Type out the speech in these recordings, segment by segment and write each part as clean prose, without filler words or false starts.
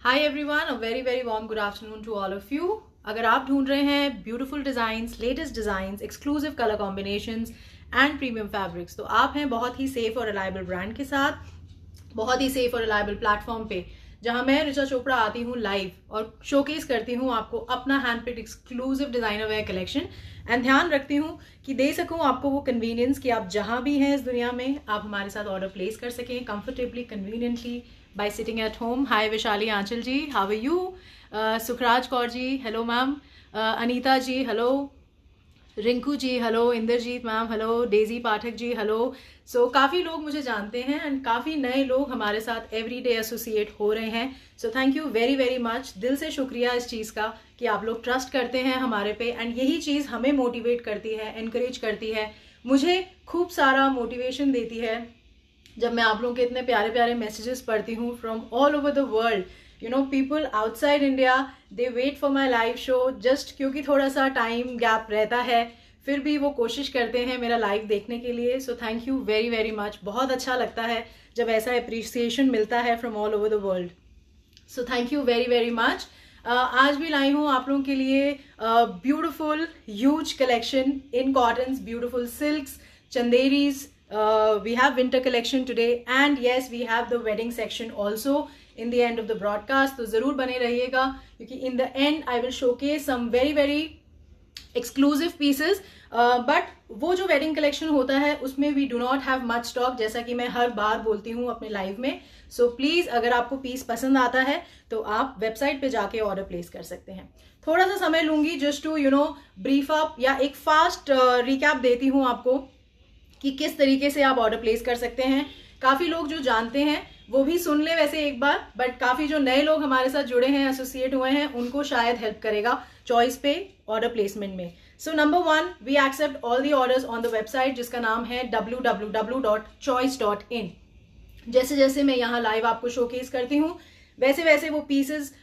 Hi everyone, a very very warm good afternoon to all of you. अगर आप ढूंढ रहे हैं beautiful designs, latest designs, exclusive colour combinations and premium fabrics, तो आप हैं बहुत ही सेफ और रिलायबल ब्रांड के साथ, बहुत ही सेफ और रिलायबल प्लेटफॉर्म पे, जहां मैं ऋचा चोपड़ा आती हूँ लाइव और शोकेस करती हूँ आपको अपना hand picked exclusive designer wear collection. And ध्यान रखती हूँ कि दे सकूँ आपको वो कन्वीनियंस कि आप जहां भी हैं इस दुनिया में आप हमारे साथ ऑर्डर प्लेस कर सकें comfortably, conveniently, by sitting at home. Hi Vishali Anchal ji, how are you? Sukhraj Kaur ji, hello ma'am. Anita ji, hello. Rinku ji hello, Indrajeet ma'am hello, Daisy Pathak ji hello. So काफ़ी लोग मुझे जानते हैं एंड काफ़ी नए लोग हमारे साथ एवरीडे एसोसिएट हो रहे हैं। सो thank you very very much, दिल से शुक्रिया इस चीज़ का कि आप लोग ट्रस्ट करते हैं हमारे पे। एंड यही चीज़ हमें मोटिवेट करती है, इनकरेज करती है, मुझे खूब सारा मोटिवेशन देती है जब मैं आप लोगों के इतने प्यारे प्यारे मैसेजेस पढ़ती हूँ from all over the world. You know, people outside India they wait for my live show, just क्योंकि थोड़ा सा टाइम गैप रहता है फिर भी वो कोशिश करते हैं मेरा लाइव देखने के लिए। So thank you very very much, बहुत अच्छा लगता है जब ऐसा अप्रिसिएशन मिलता है from all over the world. So thank you very very much. आज भी लाई हूँ आप लोगों के लिए beautiful huge collection in cottons, beautiful silks, Chanderis. We have winter collection today and yes we have the wedding section also in the end of the broadcast. तो ज़रूर बने रहिएगा क्योंकि in the end I will showcase some very very exclusive pieces. But वो जो wedding collection होता है उसमें we do not have much stock, जैसा कि मैं हर बार बोलती हूँ अपने लाइव में. So please अगर आपको पीस पसंद आता है तो आप वेबसाइट पे जाके ऑर्डर प्लेस कर सकते हैं. थोड़ा सा समय लूंगी जस्ट टू ब्रीफ अप या एक फास्ट रिकैप देती हूँ आपको कि किस तरीके से आप ऑर्डर प्लेस कर सकते हैं. काफ़ी लोग जो जानते हैं वो भी सुन ले वैसे एक बार, बट काफ़ी जो नए लोग हमारे साथ जुड़े हैं, एसोसिएट हुए हैं, उनको शायद हेल्प करेगा चॉइस पे ऑर्डर प्लेसमेंट में. So number 1, we accept all the orders on the website जिसका नाम है www.choice.in. जैसे जैसे मैं यहाँ लाइव आपको शोकेस करती हूँ वैसे वैसे वो पीसेस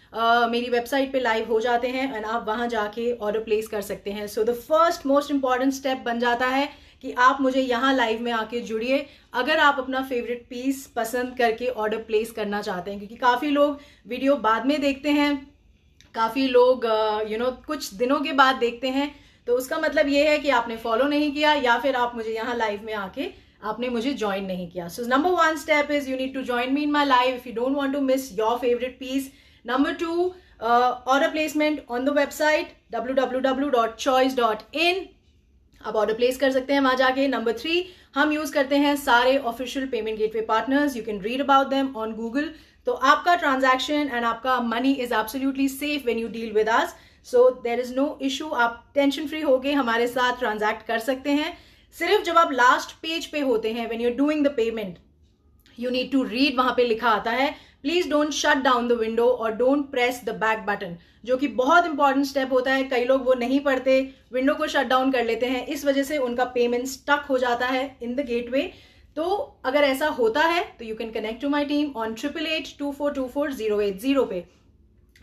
मेरी वेबसाइट पे लाइव हो जाते हैं एंड आप वहाँ जाके ऑर्डर प्लेस कर सकते हैं. So the first most important step बन जाता है कि आप मुझे यहाँ लाइव में आके जुड़िए अगर आप अपना फेवरेट पीस पसंद करके ऑर्डर प्लेस करना चाहते हैं, क्योंकि काफ़ी लोग वीडियो बाद में देखते हैं, काफ़ी लोग कुछ दिनों के बाद देखते हैं. तो उसका मतलब ये है कि आपने फॉलो नहीं किया या फिर आप मुझे यहाँ लाइव में आके आपने मुझे ज्वाइन नहीं किया. So number 1 step is you need to join me in my live if you don't want to miss your favourite piece. Number 2, order placement on the website www.choice.in. आप ऑर्डर प्लेस कर सकते हैं वहां जाके. Number 3, हम use करते हैं सारे official payment gateway partners. You can read about them on Google. तो आपका ट्रांजैक्शन एंड आपका money is absolutely safe when you deal with us. So there is no issue, आप टेंशन फ्री होके हमारे साथ ट्रांजैक्ट कर सकते हैं. सिर्फ जब आप लास्ट पेज पे होते हैं, when you are doing the payment, you need to read, वहां पे लिखा आता है please don't shut down the window और don't press the back button, जो कि बहुत इंपॉर्टेंट स्टेप होता है. कई लोग वो नहीं पढ़ते, विंडो को शट डाउन कर लेते हैं, इस वजह से उनका पेमेंट स्टक हो जाता है इन द गेटवे. तो अगर ऐसा होता है तो you can connect to my team on 8882424080 पे.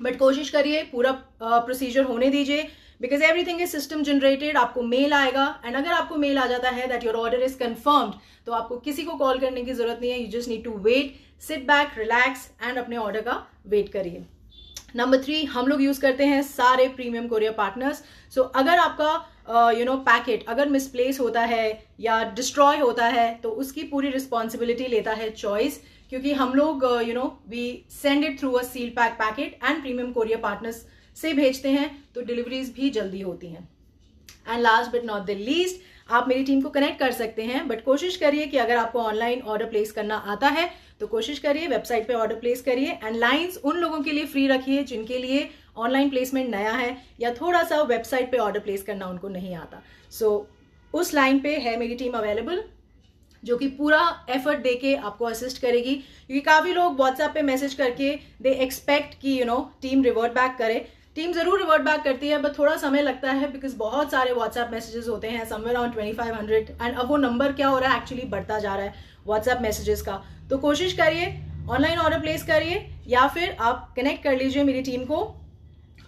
बट कोशिश करिए पूरा प्रोसीजर होने दीजिए because everything is system generated. आपको मेल आएगा एंड अगर आपको मेल आ जाता है that your order is confirmed तो आपको किसी को कॉल करने की जरूरत नहीं है. You just need to wait, sit back, relax and अपने ऑर्डर का वेट करिए. नंबर 3, हम लोग यूज करते हैं सारे प्रीमियम कोरियर पार्टनर्स. सो अगर आपका पैकेट अगर मिसप्लेस होता है या डिस्ट्रॉय होता है तो उसकी पूरी रिस्पॉन्सिबिलिटी लेता है चॉइस, क्योंकि हम लोग we send it through a seal pack packet and premium courier partners से भेजते हैं तो डिलीवरीज भी जल्दी होती हैं. And last but not the least, आप मेरी टीम को कनेक्ट कर सकते हैं, बट कोशिश करिए कि अगर आपको ऑनलाइन ऑर्डर प्लेस करना आता है तो कोशिश करिए वेबसाइट पे ऑर्डर प्लेस करिए. एंड लाइंस उन लोगों के लिए फ्री रखिए जिनके लिए ऑनलाइन प्लेसमेंट नया है या थोड़ा सा वेबसाइट पे ऑर्डर प्लेस करना उनको नहीं आता. सो उस लाइन पे है मेरी टीम अवेलेबल जो कि पूरा एफर्ट देके आपको असिस्ट करेगी, क्योंकि काफ़ी लोग व्हाट्सएप पे मैसेज करके दे एक्सपेक्ट कि टीम रिवर्ट बैक करे. टीम जरूर रिवर्ट बैक करती है बट थोड़ा समय लगता है बिकॉज बहुत सारे व्हाट्सएप मैसेजेस होते हैं, समवेयर अराउंड 2500 एंड अब वो नंबर क्या हो रहा है एक्चुअली बढ़ता जा रहा है व्हाट्सएप मैसेजेस का. तो कोशिश करिए ऑनलाइन ऑर्डर प्लेस करिए या फिर आप कनेक्ट कर लीजिए मेरी टीम को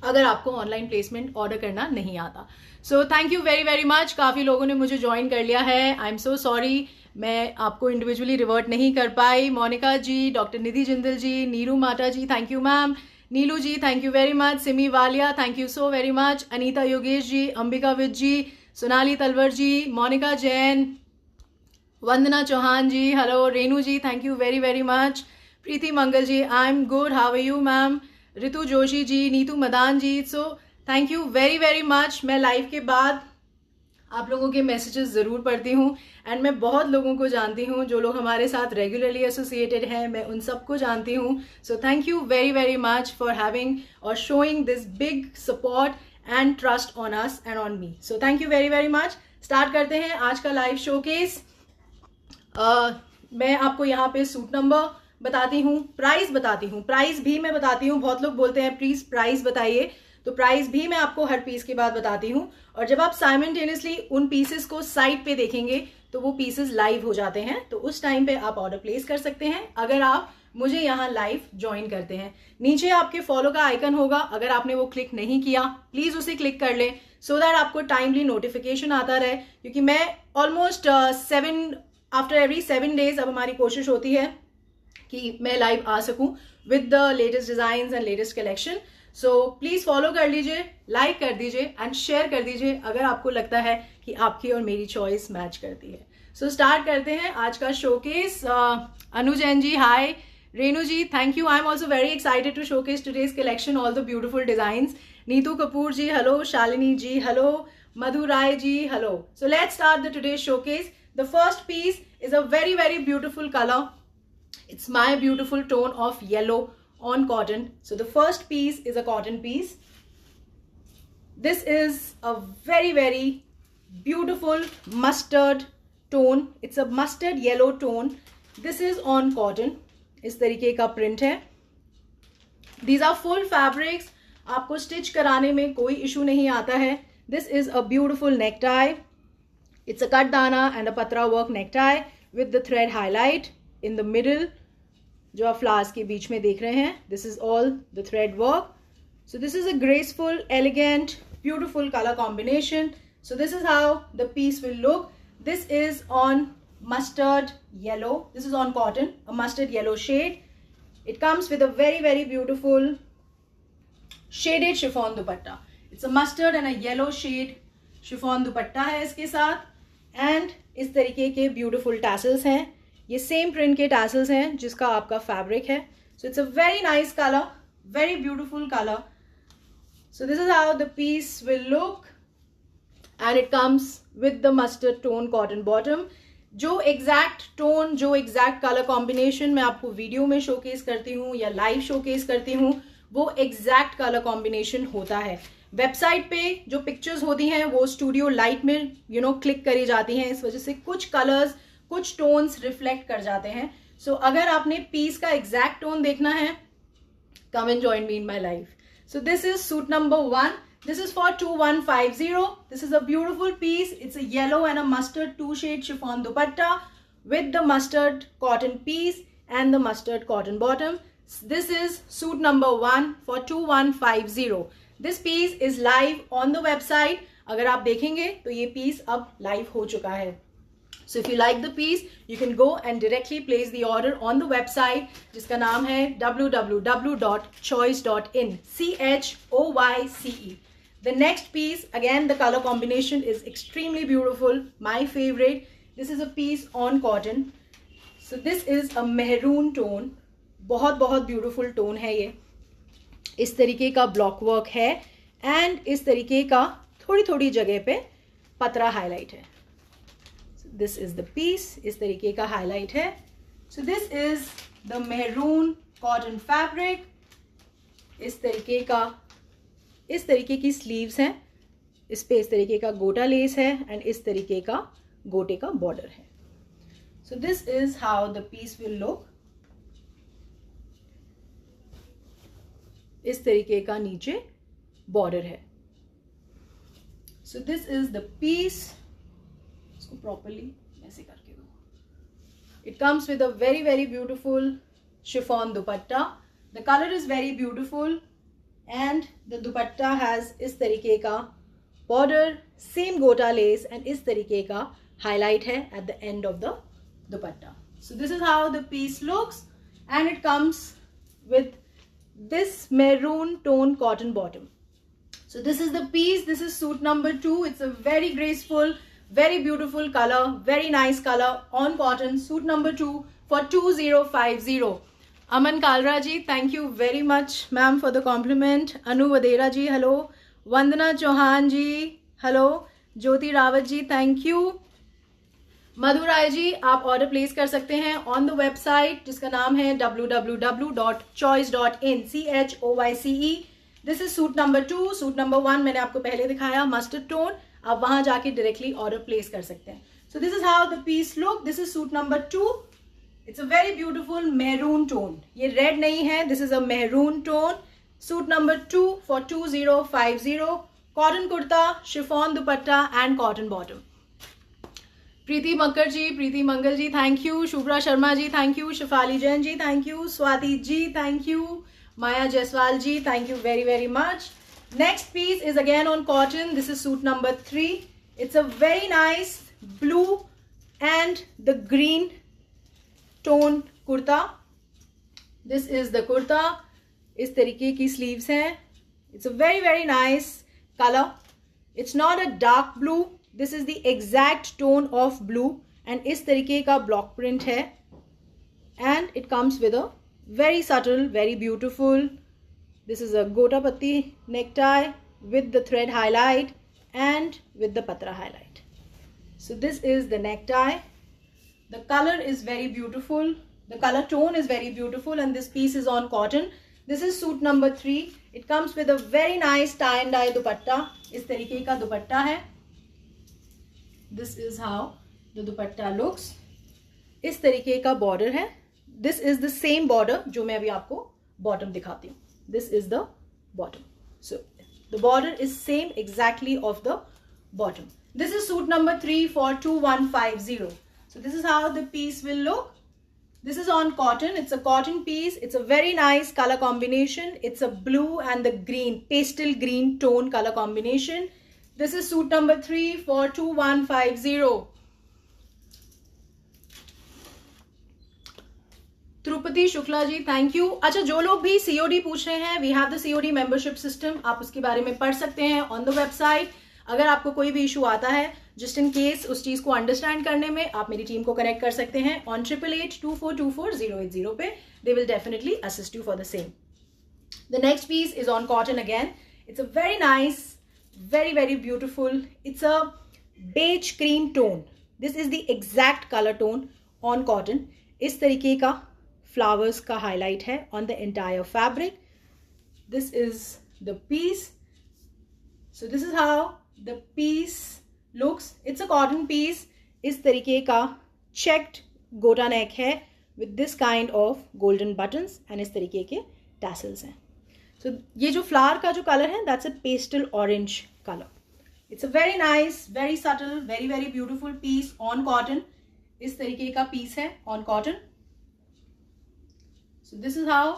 अगर आपको ऑनलाइन प्लेसमेंट ऑर्डर करना नहीं आता. सो thank you very very much. काफ़ी लोगों ने मुझे ज्वाइन कर लिया है. आई एम सो सॉरी मैं आपको इंडिविजुअली रिवर्ट नहीं कर पाई. Monika ji, doctor Nidhi Jindal ji, Neeru Mata ji, thank you ma'am. Neelu ji thank you very much, Simi Walia thank you so very much, Anita Yogesh ji, Ambika Vij ji, Sonali Talwar ji, Monika Jain, Vandana Chauhan ji, hello, Renu ji thank you very very much, Preeti Mangal ji I am good, how are you ma'am, Ritu Joshi ji, Neetu Madan ji, so thank you very very much. मैं live के बाद आप लोगों के messages ज़रूर पढ़ती हूँ and मैं बहुत लोगों को जानती हूँ जो लोग हमारे साथ रेगुलरली एसोसिएटेड हैं, मैं उन सबको जानती हूँ। So thank you very very much for having और showing this big support and trust on us and on me. So thank you very very much. Start करते हैं आज का लाइव शोकेस। मैं आपको यहाँ पे सूट नंबर बताती हूँ, प्राइस बताती हूँ, प्राइस भी मैं बताती हूँ। बहुत लोग बोलते हैं प्लीज प्राइस बताइए, तो प्राइस भी मैं आपको हर पीस के बाद बताती हूँ। और जब आप साइमल्टेनियसली उन पीसेस को साइड पे देखेंगे तो वो पीसेस लाइव हो जाते हैं, तो उस टाइम पे आप ऑर्डर प्लेस कर सकते हैं अगर आप मुझे यहाँ लाइव ज्वाइन करते हैं। नीचे आपके फॉलो का आइकन होगा, अगर आपने वो क्लिक नहीं किया प्लीज उसे क्लिक कर लें सो दैट आपको टाइमली नोटिफिकेशन आता रहे, क्योंकि मैं ऑलमोस्ट आफ्टर एवरी 7 डेज अब हमारी कोशिश होती है कि मैं लाइव आ सकूं with the latest design and latest collection. So please follow कर लीजिए, लाइक कर दीजिए एंड शेयर कर दीजिए अगर आपको लगता है कि आपकी और मेरी चॉइस मैच करती है। सो स्टार्ट करते हैं आज का showcase. Anu Jain ji hi, Renu ji thank you, I am also very excited to showcase today's collection, all the beautiful designs. Neetu Kapoor ji hello, Shalini ji hello, Madhu Rai ji hello. So let's start the today's showcase. The first piece is a very very beautiful colour. It's my beautiful tone of yellow on cotton. So the first piece is a cotton piece. This is a very very beautiful mustard tone. It's a mustard yellow tone. This is on cotton. इस तरीके का print है. These are full fabrics. आपको stitch कराने में कोई issue नहीं आता है. This is a beautiful necktie. It's a cut dana and a patra work necktie with the thread highlight in the middle. जो आप फ्लावर्स के बीच में देख रहे हैं, this is all the thread work. So this is a graceful, elegant, beautiful colour combination. So this is how the piece will look. This is on mustard yellow. This is on cotton, a mustard yellow shade. It comes with a very very beautiful shaded chiffon dupatta. It's a mustard and a yellow shade chiffon दुपट्टा है इसके साथ, and इस तरीके के beautiful tassels हैं. ये same print के tassels हैं जिसका आपका फैब्रिक है. So it's a very nice colour, very beautiful colour. So this is how the piece will look and it comes with the mustard tone cotton bottom. जो exact tone, जो exact colour combination मैं आपको video में showcase करती हूँ या live showcase करती हूँ, वो एग्जैक्ट कलर कॉम्बिनेशन होता है. वेबसाइट पे जो पिक्चर्स होती हैं वो स्टूडियो लाइट में क्लिक करी जाती हैं, इस वजह से कुछ कलर्स, कुछ टोन्स रिफ्लेक्ट कर जाते हैं. सो अगर आपने पीस का एग्जैक्ट टोन देखना है, come and join me in my life. So this is suit number 1. This is for 2150. This is a beautiful piece. It's a yellow and a mustard 2-shade chiffon dupatta with the mustard cotton piece and the mustard cotton bottom. This is suit number 1 for 2150. This piece is live on the website. अगर आप देखेंगे तो ये piece अब live हो चुका है. So if you like the piece, you can go and directly place the order on the website, जिसका नाम है www.choice.in. CHOYCE. The next piece, again the color combination is extremely beautiful. My favorite. This is a piece on cotton. So this is a maroon tone. बहुत बहुत beautiful tone है ये. इस तरीके का block work है and इस तरीके का थोड़ी थोड़ी जगह पे पतरा हाईलाइट है. दिस इज द पीस, इस तरीके का हाईलाइट है. So this is the maroon cotton fabric. इस तरीके की स्लीव्स हैं, इस पे इस तरीके का गोटा लेस है एंड इस तरीके का गोटे का बॉर्डर है. So this is how the piece will look. इस तरीके का नीचे बॉर्डर है. So this is the piece. इसको प्रॉपरली ऐसे करके दो. It comes with a very very beautiful chiffon dupatta. The colour is very beautiful and the dupatta has इस तरीके का border, same gota lace and इस तरीके का हाईलाइट है at the end of the dupatta. So this is how the piece looks and it comes with this maroon tone cotton bottom. So this is the piece. This is suit number 2. It's a very graceful, very beautiful color, very nice color on cotton. Suit number 2 for 2050. Aman Kalra ji, thank you very much ma'am for the compliment. Anu Vadera ji, hello. Vandana Chauhan ji, hello. Jyoti Rawat ji, thank you. मधु राय जी, आप order place कर सकते हैं on the website जिसका नाम है www.choice.in CHOYCE. This is suit number 2. Suit number 1 मैंने आपको पहले दिखाया, मस्टर्ड टोन. आप वहां जाके डायरेक्टली ऑर्डर प्लेस कर सकते हैं. So this is how the piece look. This is suit number 2. It's a very beautiful maroon tone. ये रेड नहीं है, this is a maroon tone. Suit number 2 for 2050. Cotton kurta, chiffon dupatta and cotton bottom. Preeti Makkar ji, Preeti Mangal ji, thank you. Shubhra Sharma ji, thank you. Shifali Jain ji, thank you. Swati ji, thank you. Maya Jaiswal ji, thank you very very much. Next piece is again on cotton. This is suit number 3. It's a very nice blue and the green tone kurta. This is the kurta. इस तरीके की sleeves हैं. It's a very very nice colour. It's not a dark blue. This is the exact tone of blue and इस तरीके का block print है. And it comes with a very subtle, very beautiful. This is अ गोटा पत्ती neck tie with the thread highlight and with the patra highlight. So this is the necktie. The color is very beautiful. The color tone is very beautiful and this piece is on cotton. This is suit number 3. It comes with a very nice tie and dye dupatta. इस तरीके का दुपट्टा है. This is how the dupatta looks. इस तरीके का border है. This is the same border जो मैं अभी आपको bottom दिखाती हूँ. This is the bottom. So the border is same exactly of the bottom. This is suit number 3 for 2150. So this is how the piece will look. This is on cotton. It's a cotton piece. It's a very nice color combination. It's a blue and the green, pastel green tone color combination. This is suit number 3 for 2150. Trupti Shukla ji, thank you. अच्छा, जो लोग भी COD पूछ रहे हैं, we have the COD membership system. आप उसके बारे में पढ़ सकते हैं ऑन द वेबसाइट. अगर आपको कोई भी इशू आता है, जस्ट इन केस उस चीज को अंडरस्टैंड करने में, आप मेरी टीम को कनेक्ट कर सकते हैं ऑन 8882424080 पे. They will definitely assist you for the same. The next piece is on cotton again. It's a very nice, very very beautiful. It's a beige cream tone. This is the exact color tone on cotton. इस तरीके का flowers का highlight है on the entire fabric. This is the piece. So this is how the piece looks. It's a cotton piece. इस तरीके का checked gota neck है with this kind of golden buttons and इस तरीके के tassels हैं. So ये जो flower का जो color है, that's a pastel orange color. It's a very nice, very subtle, very very beautiful piece on cotton. इस तरीके का piece है on cotton. So this is how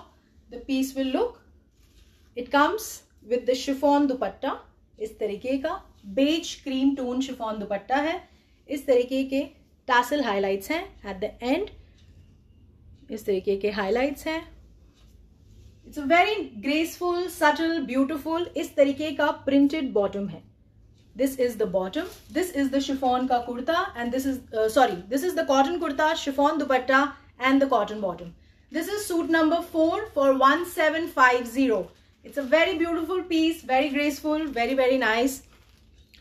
the piece will look. It comes with the chiffon dupatta. इस तरीके का beige cream tone chiffon दुपट्टा है. इस तरीके के tassel highlights हैं at the end. इस तरीके के highlights हैं. It's a very graceful, subtle, beautiful. इस तरीके का printed bottom है. This is the bottom. This is the chiffon का kurta and this is this is the cotton kurta, chiffon dupatta and the cotton bottom. This is suit number 4 for 1750. It's a very beautiful piece, very graceful, very very nice.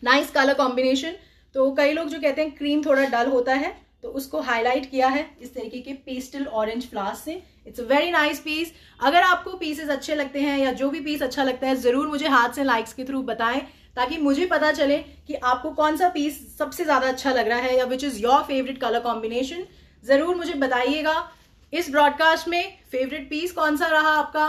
Nice color combination. तो कई लोग जो कहते हैं cream थोड़ा डल होता है, तो उसको हाईलाइट किया है इस तरीके के पेस्टल ऑरेंज फ्लावर्स से. It's a very nice piece. अगर आपको पीसेस अच्छे लगते हैं या जो भी पीस अच्छा लगता है, जरूर मुझे हाथ से लाइक्स के थ्रू बताएं ताकि मुझे पता चले कि आपको कौन सा पीस सबसे ज्यादा अच्छा लग रहा है या which is your favourite colour combination. जरूर मुझे बताइएगा इस ब्रॉडकास्ट में फेवरेट पीस कौन सा रहा आपका,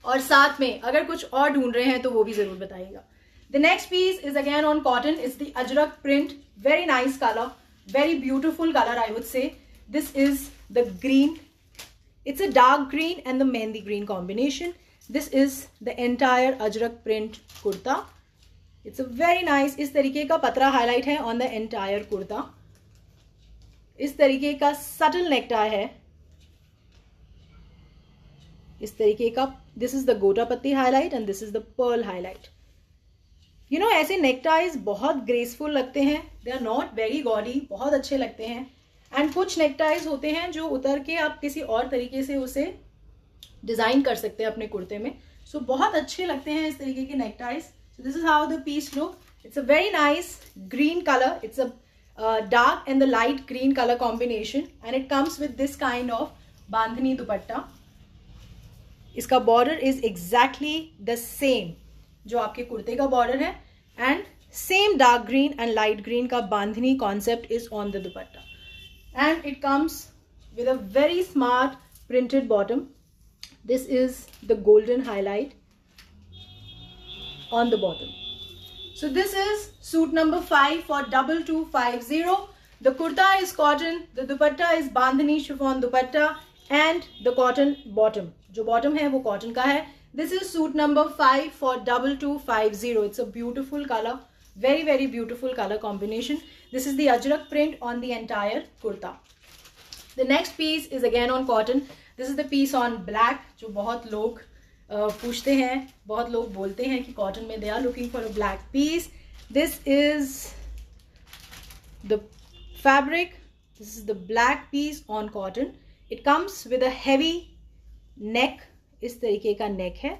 और साथ में अगर कुछ और ढूंढ रहे हैं तो वो भी जरूर बताइएगा. The next piece is again on cotton. It's the ajrak print. Very nice colour, very beautiful color, I would say. This is the green. It's a dark green and the mehndi green combination. This is the entire ajrak print kurta. It's a very nice. इस तरीके का पतरा highlight है on the entire kurta. इस तरीके का subtle necktie है. इस तरीके का, this is the gota patti highlight and this is the pearl highlight. You know ऐसे नेक टाइज बहुत ग्रेसफुल लगते हैं, they are not very gaudy, बहुत अच्छे लगते हैं। एंड कुछ नेक टाइज होते हैं जो उतर के आप किसी और तरीके से उसे डिजाइन कर सकते हैं अपने कुर्ते में। सो बहुत अच्छे लगते हैं इस तरीके के neck ties. So this is how the piece look. It's a very nice green colour, it's a dark and the light green colour combination and it comes with this kind of bandhani dupatta. इसका border is exactly the same जो आपके कुर्ते का border है and same dark green and light green का bandhani concept is on the dupatta and it comes with a very smart printed bottom. This is the golden highlight on the bottom. So this is suit number 5 for 2250. The kurta is cotton, the dupatta is bandhani chiffon dupatta and the cotton bottom. जो bottom है वो cotton का है। This is suit number 5 for 2250. It's a beautiful color, very very beautiful color combination. This is the ajrak print on the entire kurta. The next piece is again on cotton. This is the piece on black जो बहुत लोग पूछते हैं, बहुत लोग बोलते हैं कि कॉटन में they are looking for a black piece. This is the fabric, this is the black piece on cotton. It comes with a heavy neck, इस तरीके का नेक है।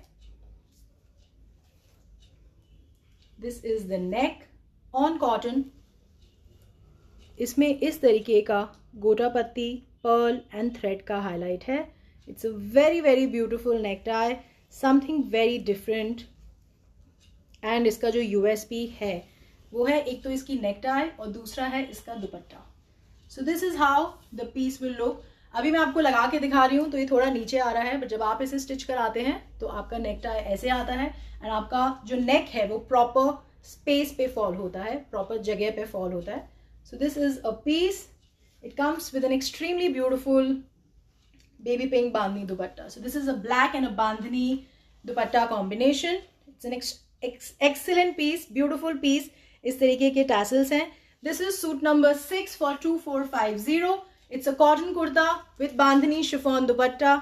This is the neck on cotton. इसमें इस तरीके का गोटा पत्ती, पर्ल एंड थ्रेड का हाईलाइट है। It's a very very beautiful neck tie, something very different. And इसका जो यूएसपी है वो है, एक तो इसकी नेक टाई और दूसरा है इसका दुपट्टा। So this is how the piece will look. अभी मैं आपको लगा के दिखा रही हूँ तो ये थोड़ा नीचे आ रहा है, बट जब आप इसे स्टिच कराते हैं तो आपका नेक टाई ऐसे आता है एंड आपका जो नेक है वो प्रॉपर स्पेस पे फॉल होता है, प्रॉपर जगह पे फॉल होता है। So this is a piece, it comes with an extremely beautiful baby pink bandhani dupatta. So this is a black and a bandhani dupatta combination. It's an excellent piece, beautiful piece. इस तरीके के tassels हैं। This is suit number 6 for 2450. It's a cotton kurta with bandhani chiffon dupatta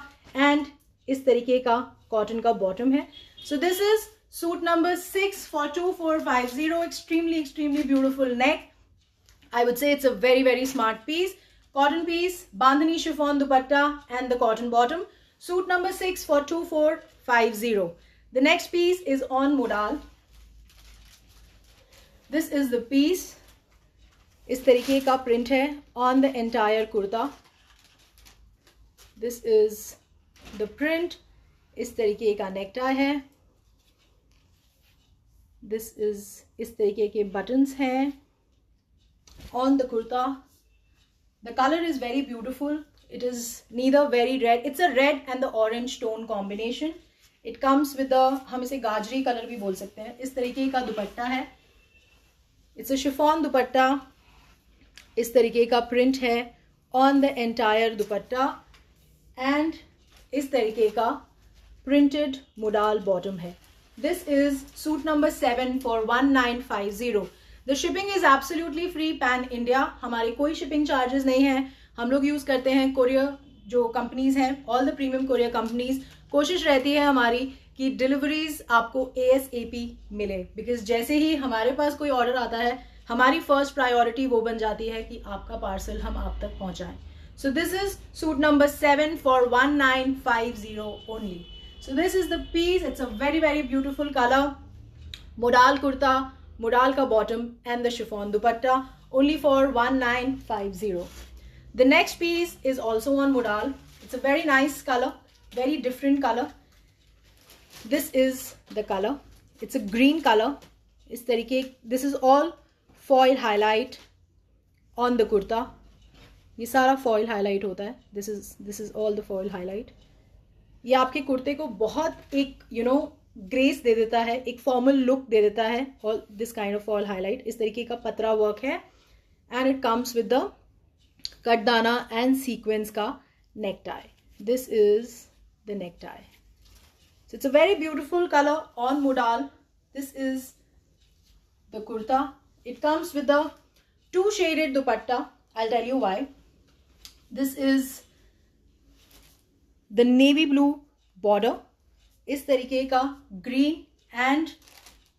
and इस तरीके का cotton का bottom है। So this is suit number 6 for 2450. Extremely extremely beautiful neck. I would say it's a very very smart piece. Cotton piece, bandhani chiffon dupatta and the cotton bottom. Suit number 6 for 2450. The next piece is on modal. This is the piece. इस तरीके का print है on the entire kurta. This is the print. इस तरीके का necktie है. This is इस तरीके के buttons हैं on the kurta. The color is very beautiful. It is neither very red. It's a red and the orange tone combination. It comes with the, हम इसे गाजरी कलर भी बोल सकते हैं। इस तरीके का दुपट्टा है। It's a chiffon दुपट्टा। इस तरीके का print है on the entire dupatta and इस तरीके का printed modal bottom है। This is suit number 7 for 1950. The shipping is absolutely free pan India. हमारे कोई shipping charges नहीं है। हम लोग यूज़ करते हैं courier जो companies हैं, all the premium courier companies। कोशिश रहती है हमारी कि deliveries आपको ASAP मिले, because जैसे ही हमारे पास कोई order आता है हमारी first priority वो बन जाती है कि आपका parcel हम आप तक पहुँचाएं। So this is suit number 7 for 1950 only. So this is the piece. It's a very very beautiful color. Modal kurta, modal ka bottom and the chiffon dupatta, only for 1950. The next piece is also on modal. It's a very nice color, very different color. This is the color. It's a green color. इस तरीके, this is all foil highlight on the kurta. ये सारा foil highlight होता है। This is all the foil highlight. ये आपके कुर्ते को बहुत एक ग्रेस दे देता है, एक फॉर्मल लुक दे देता है। All this kind of fall highlight, इस तरीके का पतरा वर्क है and it comes with the cutdana and sequence का neck tie. This is the neck tie. So it's a very beautiful colour on modal. This is the kurta. It comes with the 2 shaded dupatta. I'll tell you why. This is the navy blue border, इस तरीके का green and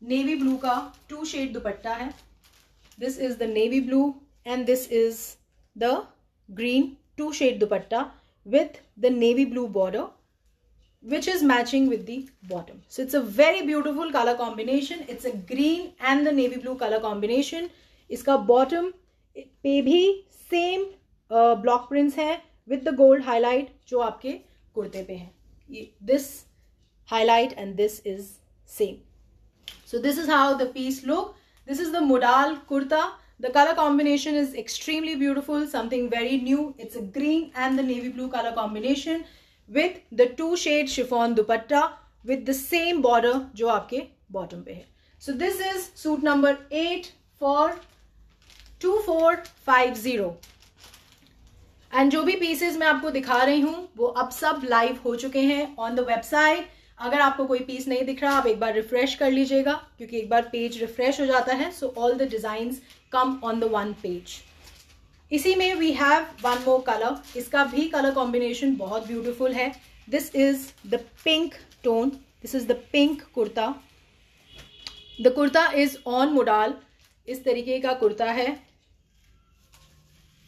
navy blue का 2 shade dupatta है. This is the navy blue and this is the green 2 shade dupatta with the navy blue border which is matching with the bottom. So it's a very beautiful color combination. It's a green and the navy blue color combination. इसका bottom पे भी same block prints है with the gold highlight जो आपके कुर्ते पे है. This highlight and this is same. So this is how the piece look. This is the modal kurta. The color combination is extremely beautiful, something very new. It's a green and the navy blue color combination with the 2 shade chiffon dupatta with the same border जो आपके bottom पे है. So this is suit number 8 for 2450. And जो भी pieces मैं आपको दिखा रही हूँ वो अब सब live हो चुके हैं on the website. अगर आपको कोई पीस नहीं दिख रहा आप एक बार रिफ्रेश कर लीजिएगा क्योंकि एक बार पेज रिफ्रेश हो जाता है. So all the designs come on the one page. इसी में we have one more colour. इसका भी कलर कॉम्बिनेशन बहुत ब्यूटीफुल है. This is the pink tone. This is the pink kurta. The kurta is on modal. इस तरीके का कुर्ता है.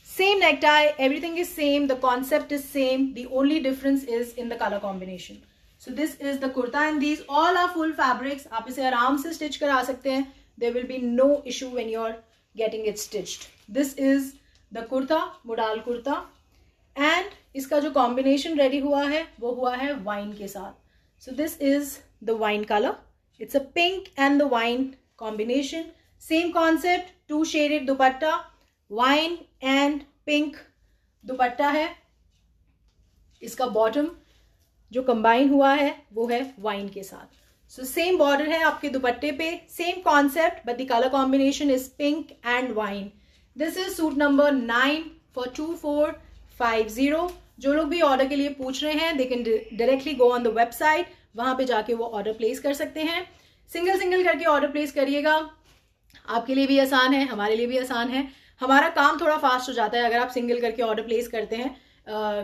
Same necktie, everything is same, the concept is same, the only difference is in the colour combination. So this is the kurta and these all are full fabrics. आप इसे आराम से stitch करा सकते हैं. There will be no issue when you're getting it stitched. This is the kurta, modal kurta. And इसका जो combination ready हुआ है वो हुआ है wine के साथ. So this is the wine color. It's a pink and the wine combination. Same concept, 2 shaded dupatta, wine and pink dupatta है. इसका bottom जो कंबाइन हुआ है वो है वाइन के साथ. सो सेम बॉर्डर है आपके दुपट्टे पे, same concept, but the colour combination is pink and wine. This is suit number 9 for 2450. जो लोग भी ऑर्डर के लिए पूछ रहे हैं they can directly go on the website. वहां पे जाके वो ऑर्डर प्लेस कर सकते हैं. सिंगल सिंगल करके ऑर्डर प्लेस करिएगा. आपके लिए भी आसान है, हमारे लिए भी आसान है. हमारा काम थोड़ा फास्ट हो जाता है अगर आप सिंगल करके ऑर्डर प्लेस करते हैं.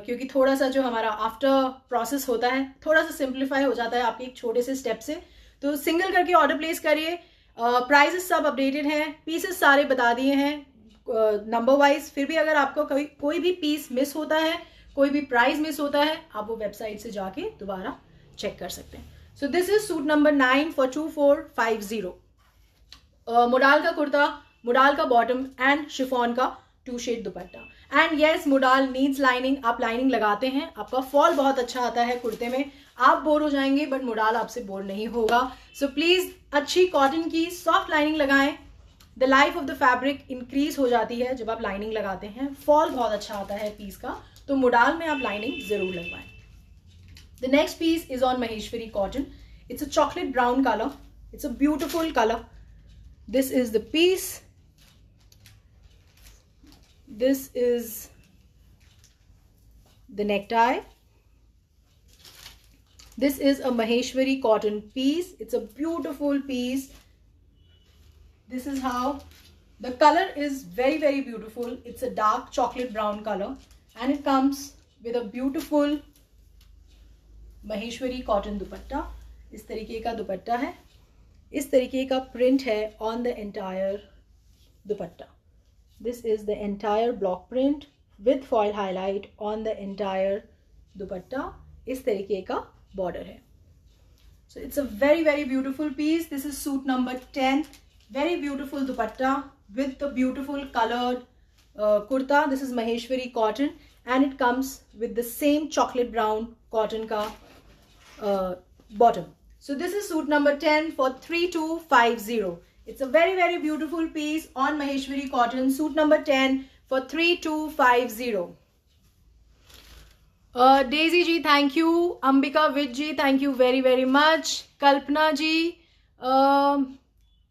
क्योंकि थोड़ा सा जो हमारा आफ्टर प्रोसेस होता है थोड़ा सा सिंप्लीफाई हो जाता है आपके एक छोटे से स्टेप से. तो सिंगल करके ऑर्डर प्लेस करिए. प्राइसेस सब अपडेटेड हैं, पीसेस सारे बता दिए हैं नंबर वाइज. फिर भी अगर आपको कोई भी पीस मिस होता है, कोई भी प्राइस मिस होता है, आप वो वेबसाइट से जाके दोबारा चेक कर सकते हैं. So this is suit number 9 for 2450. Modal का कुर्ता, मोडाल का बॉटम एंड शिफॉन का 2 शेड दुपट्टा. And yes, modal needs lining. आप लाइनिंग लगाते हैं, आपका फॉल बहुत अच्छा आता है कुर्ते में. आप बोर हो जाएंगे बट मोडाल आपसे बोर नहीं होगा. सो प्लीज अच्छी कॉटन की सॉफ्ट लाइनिंग लगाएं. The life of the fabric increase हो जाती है जब आप लाइनिंग लगाते हैं. फॉल बहुत अच्छा आता है पीस का, तो मोडाल में आप लाइनिंग जरूर लगवाएं. The next piece is on Maheshwari cotton. It's a chocolate brown colour. It's a beautiful colour. This is the piece. This is the necktie. This is a Maheshwari cotton piece. It's a beautiful piece. This is how the color is very, very beautiful. It's a dark chocolate brown color and it comes with a beautiful Maheshwari cotton dupatta. इस तरीके का दुपट्टा है. इस तरीके का print है on the entire dupatta. This is the entire block print with foil highlight on the entire dupatta. इस तरीके का border है. So it's a very, very beautiful piece. This is suit number 10. Very beautiful dupatta with the beautiful colored kurta. This is Maheshwari cotton and it comes with the same chocolate brown cotton ka bottom. So this is suit number 10 for 3250. It's a very, very beautiful piece on Maheshwari cotton. Suit number 10 for 3250. Daisy ji, thank you. Ambika Vij ji, thank you very, very much. Kalpana ji,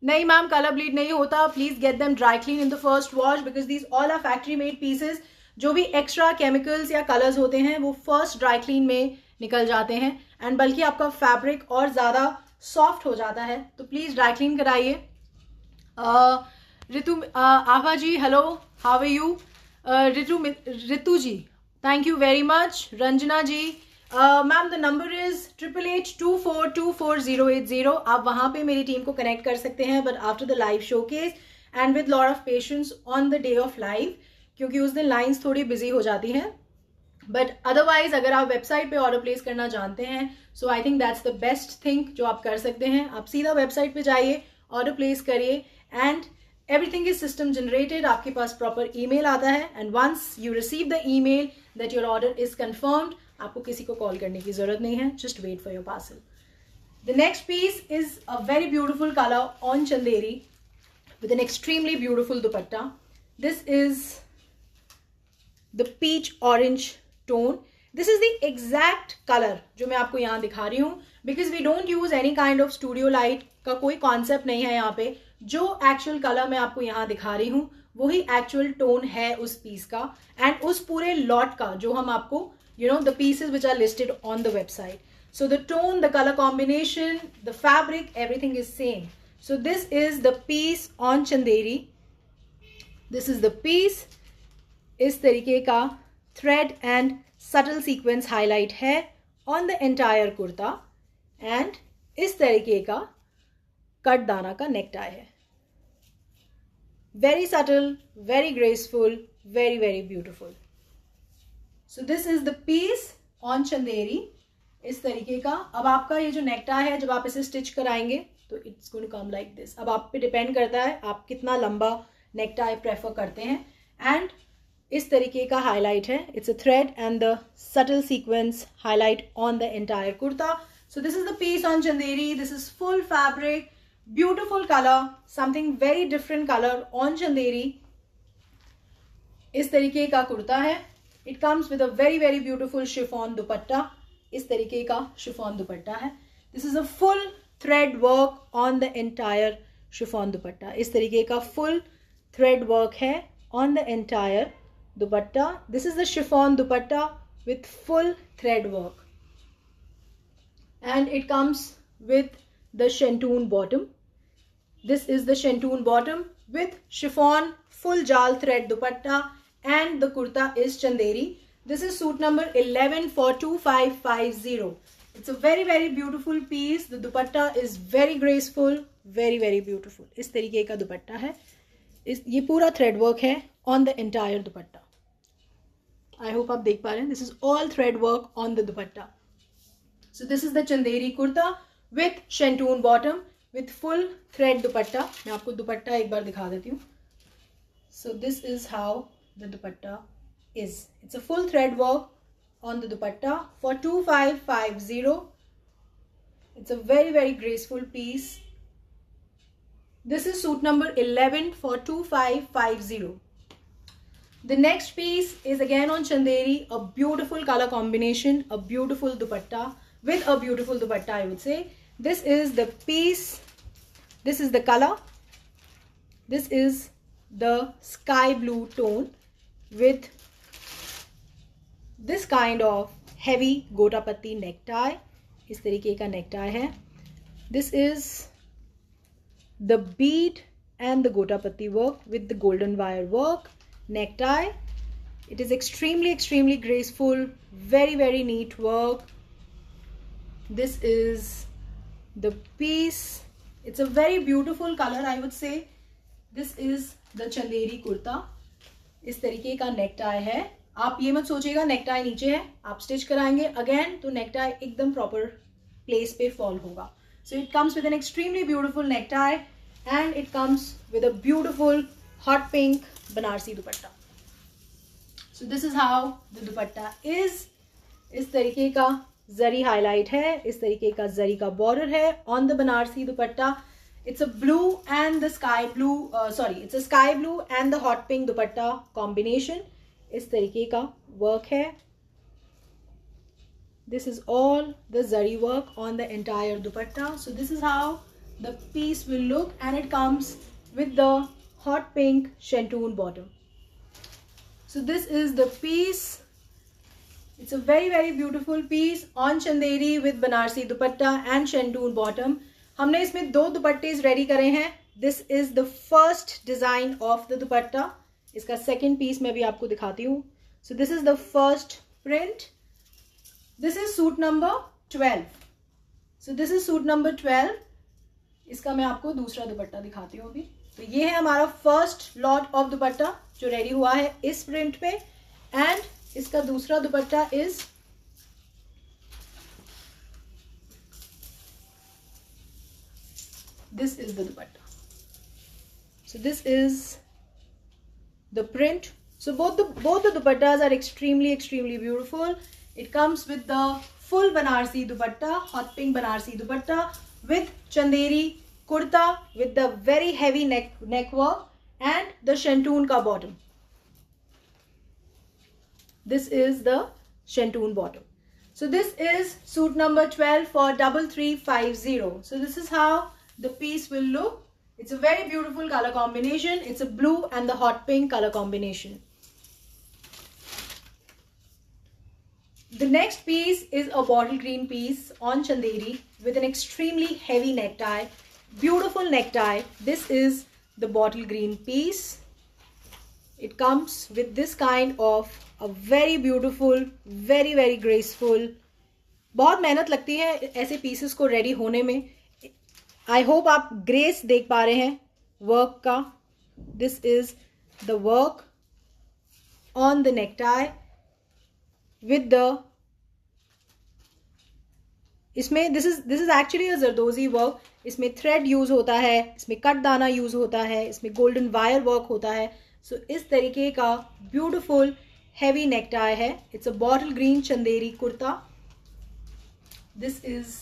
नहीं ma'am colour bleed नहीं होता. Please get them dry clean in the first wash because these all are factory made pieces. जो भी extra chemicals या colours होते हैं वो first dry clean में निकल जाते हैं एंड बल्कि आपका फैब्रिक और ज़्यादा सॉफ्ट हो जाता है. तो प्लीज़ ड्राई क्लीन कराइए. Ritu Abha ji, hello, how are you? Ritu ji, thank you very much. Ranjana ji, ma'am the number is 8882424080. आप वहाँ पे मेरी टीम को कनेक्ट कर सकते हैं, but after the live showcase and with lot of patience on the day of live, क्योंकि उस दिन लाइन्स थोड़ी बिजी हो जाती हैं. बट अदरवाइज अगर आप वेबसाइट पे ऑर्डर प्लेस करना जानते हैं, so I think that's the best thing जो आप कर सकते हैं. आप सीधा वेबसाइट पे जाइए, ऑर्डर प्लेस करिए and everything is system generated. आपके पास प्रॉपर ईमेल आता है and once you receive the email that your order is confirmed, आपको किसी को कॉल करने की जरूरत नहीं है. Just wait for your parcel. The next piece is a very beautiful colour on Chanderi with an extremely beautiful dupatta. This is the peach orange tone. This is the exact color जो मैं आपको यहाँ दिखा रही हूँ, because we don't use any kind of studio light का कोई concept नहीं है यहाँ पे. जो actual color मैं आपको यहाँ दिखा रही हूँ वही actual tone है उस piece का and उस पूरे lot का जो हम आपको the pieces which are listed on the website. So the tone, the color combination, the fabric, everything is same. So this is the piece on Chanderi. This is the piece. इस तरीके का thread and subtle sequence highlight है on the entire kurta and इस तरीके का cut दाना का necktie है. Very subtle, very graceful, very very beautiful. So this is the piece on Chanderi. इस तरीके का. अब आपका ये जो necktie है जब आप इसे स्टिच कराएंगे तो it's going to come like this. अब आप पे डिपेंड करता है आप कितना लंबा नेक टाई प्रेफर करते हैं. एंड इस तरीके का हाईलाइट है. It's a thread and the subtle sequins highlight on the entire kurta. So this is the piece on Chanderi. This is full fabric, beautiful colour, something very different colour on Chanderi. इस तरीके का कुर्ता है. It comes with a very very beautiful chiffon dupatta. इस तरीके का chiffon दुपट्टा है. This is a full thread work on the entire chiffon dupatta. इस तरीके का full thread work है on the entire dupatta. This is the chiffon dupatta with full thread work and it comes with the shantoon bottom. This is the shantoon bottom with chiffon full jal thread dupatta and the kurta is chanderi. This is suit number 11 for 2550. It's a very very beautiful piece. The dupatta is very graceful, very very beautiful. इस तरीके का दुपट्टा है. ये पूरा thread work है on the entire dupatta. I hope आप देख पा रहे हैं. This is all thread work on the dupatta. So this is the Chanderi kurta with shantoon bottom with full thread dupatta. मैं आपको दुपट्टा एक बार दिखा देती हूँ. So this is how the dupatta is. It's a full thread work on the dupatta for 2550. It's a very very graceful piece. This is suit number 11 for 2550. The next piece is again on Chanderi, a beautiful color combination, a beautiful dupatta with a beautiful dupatta, I would say. This is the piece. This is the color. This is the sky blue tone with this kind of heavy gotapatti necktie. इस तरीके का necktie है. This is the bead and the gotapatti work with the golden wire work necktie. It is extremely extremely graceful, very very neat work. This is the piece. It's a very beautiful color, I would say. This is the Chanderi kurta. इस तरीके का necktie है. आप ये मत सोचिएगा necktie नीचे है, आप स्टिच कराएंगे अगेन तो नेकटाई एकदम प्रॉपर प्लेस पे फॉल होगा. So it comes with an extremely beautiful necktie and it comes with a beautiful hot pink Banarasi dupatta. So this is how the dupatta is. इस तरीके का जरी हाईलाइट है, इस तरीके का जरी का बॉर्डर है on the Banarasi dupatta. It's a blue and the sky blue, it's a sky blue and the hot pink dupatta combination. इस तरीके का वर्क है. This is all the zari work on the entire dupatta. So this is how the piece will look and it comes with the hot pink shantoon bottom. So this is the piece. It's a very very beautiful piece on Chanderi with Banarsi dupatta and shantoon bottom. हमने इसमें दो दुपट्टेज ready करे हैं. This is the first design of the dupatta. इसका second piece मैं भी आपको दिखाती हूँ. सो this is the first print this is suit number 12. So this is suit number 12. इसका मैं आपको दूसरा दुपट्टा दिखाती हूँ अभी. तो ये है हमारा फर्स्ट लॉट ऑफ दुपट्टा जो रेडी हुआ है इस प्रिंट पे. एंड इसका दूसरा दुपट्टा is this is the dupatta. So this is the print. So both the dupattas are extremely beautiful. It comes with the full Banarsi dupatta, hot pink Banarsi dupatta with chanderi kurta with the very heavy neck work and the shantoon ka bottom. This is the shantoon bottom. So this is suit number 12 for 3350. So this is how the piece will look. It's a very beautiful color combination. It's a blue and the hot pink color combination. The next piece is a bottle green piece on chanderi with an extremely heavy necktie. Beautiful necktie. This is the bottle green piece. It comes with this kind of a very beautiful, very graceful. बहुत मेहनत लगती है ऐसे pieces को ready होने में. आई hope आप grace देख पा रहे हैं वर्क का. This is the work on the necktie with the इसमें this is actually a zardozi work. इसमें थ्रेड यूज होता है, इसमें कट दाना यूज होता है, इसमें गोल्डन वायर वर्क होता है. सो इस तरीके का ब्यूटिफुल हेवी नेकटाई है. It's a bottle green Chanderi kurta. This is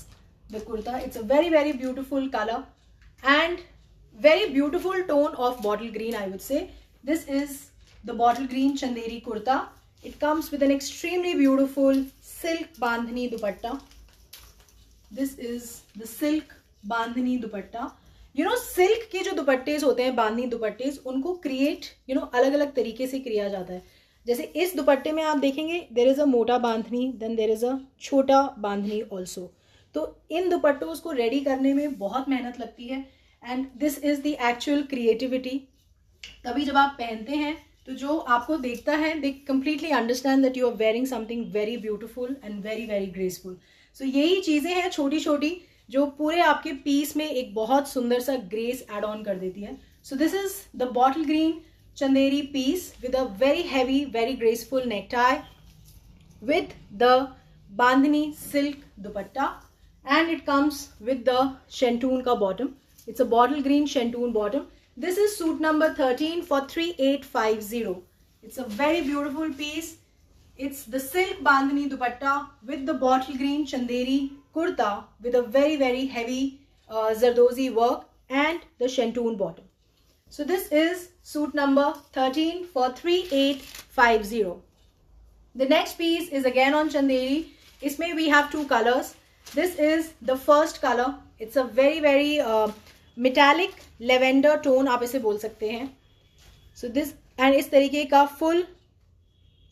the kurta. It's a very beautiful color and very beautiful tone of bottle green, I would say. This is the bottle green chanderi kurta. It comes with an extremely beautiful silk bandhani dupatta. This is the silk bandhani dupatta. You know, silk के जो दुपट्टेस होते हैं, बांधनी दुपट्टेस, उनको create अलग अलग तरीके से किया जाता है. जैसे इस दुपट्टे में आप देखेंगे देर इज अ मोटा बांधनी, देन देर इज अ छोटा बांधनी ऑल्सो. तो इन दुपट्टों को रेडी करने में बहुत मेहनत लगती है and this is the actual creativity. तभी जब आप पहनते हैं तो जो आपको देखता है they completely understand that you are wearing something very beautiful and very graceful. So यही चीज़ें हैं छोटी छोटी जो पूरे आपके पीस में एक बहुत सुंदर सा ग्रेस एड ऑन कर देती है. So this is the bottle green chanderi piece with a very heavy, very graceful necktie with the bandhani silk dupatta, and it comes with the shantoon ka bottom. It's a bottle green shantoon bottom. This is suit number 13 for 3850. It's a very beautiful piece. It's the silk bandhani dupatta with the bottle green chanderi kurta with a very heavy zardozi work and the shantoon bottom. So this is suit number 13 for 3850. The next piece is again on chanderi. Isme we have two colors. This is the first color. It's a very metallic lavender tone आप इसे बोल सकते हैं. So this and इस तरीके का full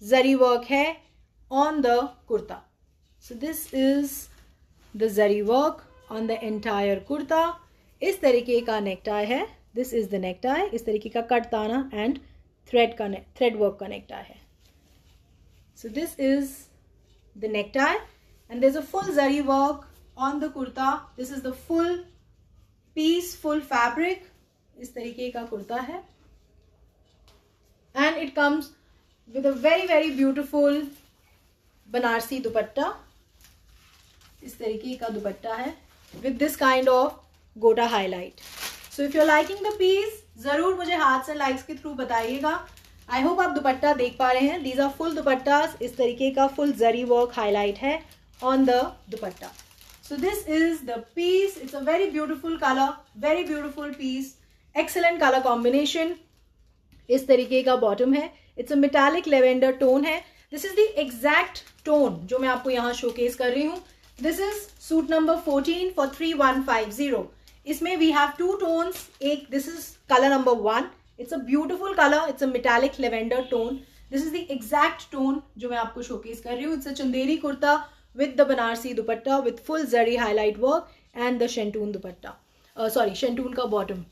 zari work है on the kurta. So this is the zari work on the entire kurta. इस तरीके का necktie है. This is the necktie. इस तरीके का cut dana and thread work का नेकटाई है. So this is the necktie and there is a full zari work on the kurta. This is the full piece, full fabric. इस तरीके का कुर्ता है and it comes with a very beautiful Banarasi dupatta. इस तरीके का दुपट्टा है with this kind of gota highlight. So if you are liking the piece जरूर मुझे हाथ से लाइक्स के थ्रू बताइएगा. आई होप आप दुपट्टा देख पा रहे हैं. These are full dupattas. इस तरीके का फुल जरी वर्क हाईलाइट है on the dupatta. So this is the piece. It's a very beautiful colour, very beautiful piece, excellent colour combination. इस तरीके का बॉटम है. It's a metallic lavender tone है. This is the exact tone जो मैं आपको यहाँ शोकेस कर रही हूँ. This is suit number 14 for 3150. इसमें वी हैव टू टोन्स. एक this is colour number 1. It's a beautiful colour. It's a metallic lavender tone. This is the exact tone जो मैं आपको शोकेस कर रही हूँ. It's a Chanderi kurta with the Banarasi dupatta with full zari highlight work and the shantung dupatta, shantung का bottom.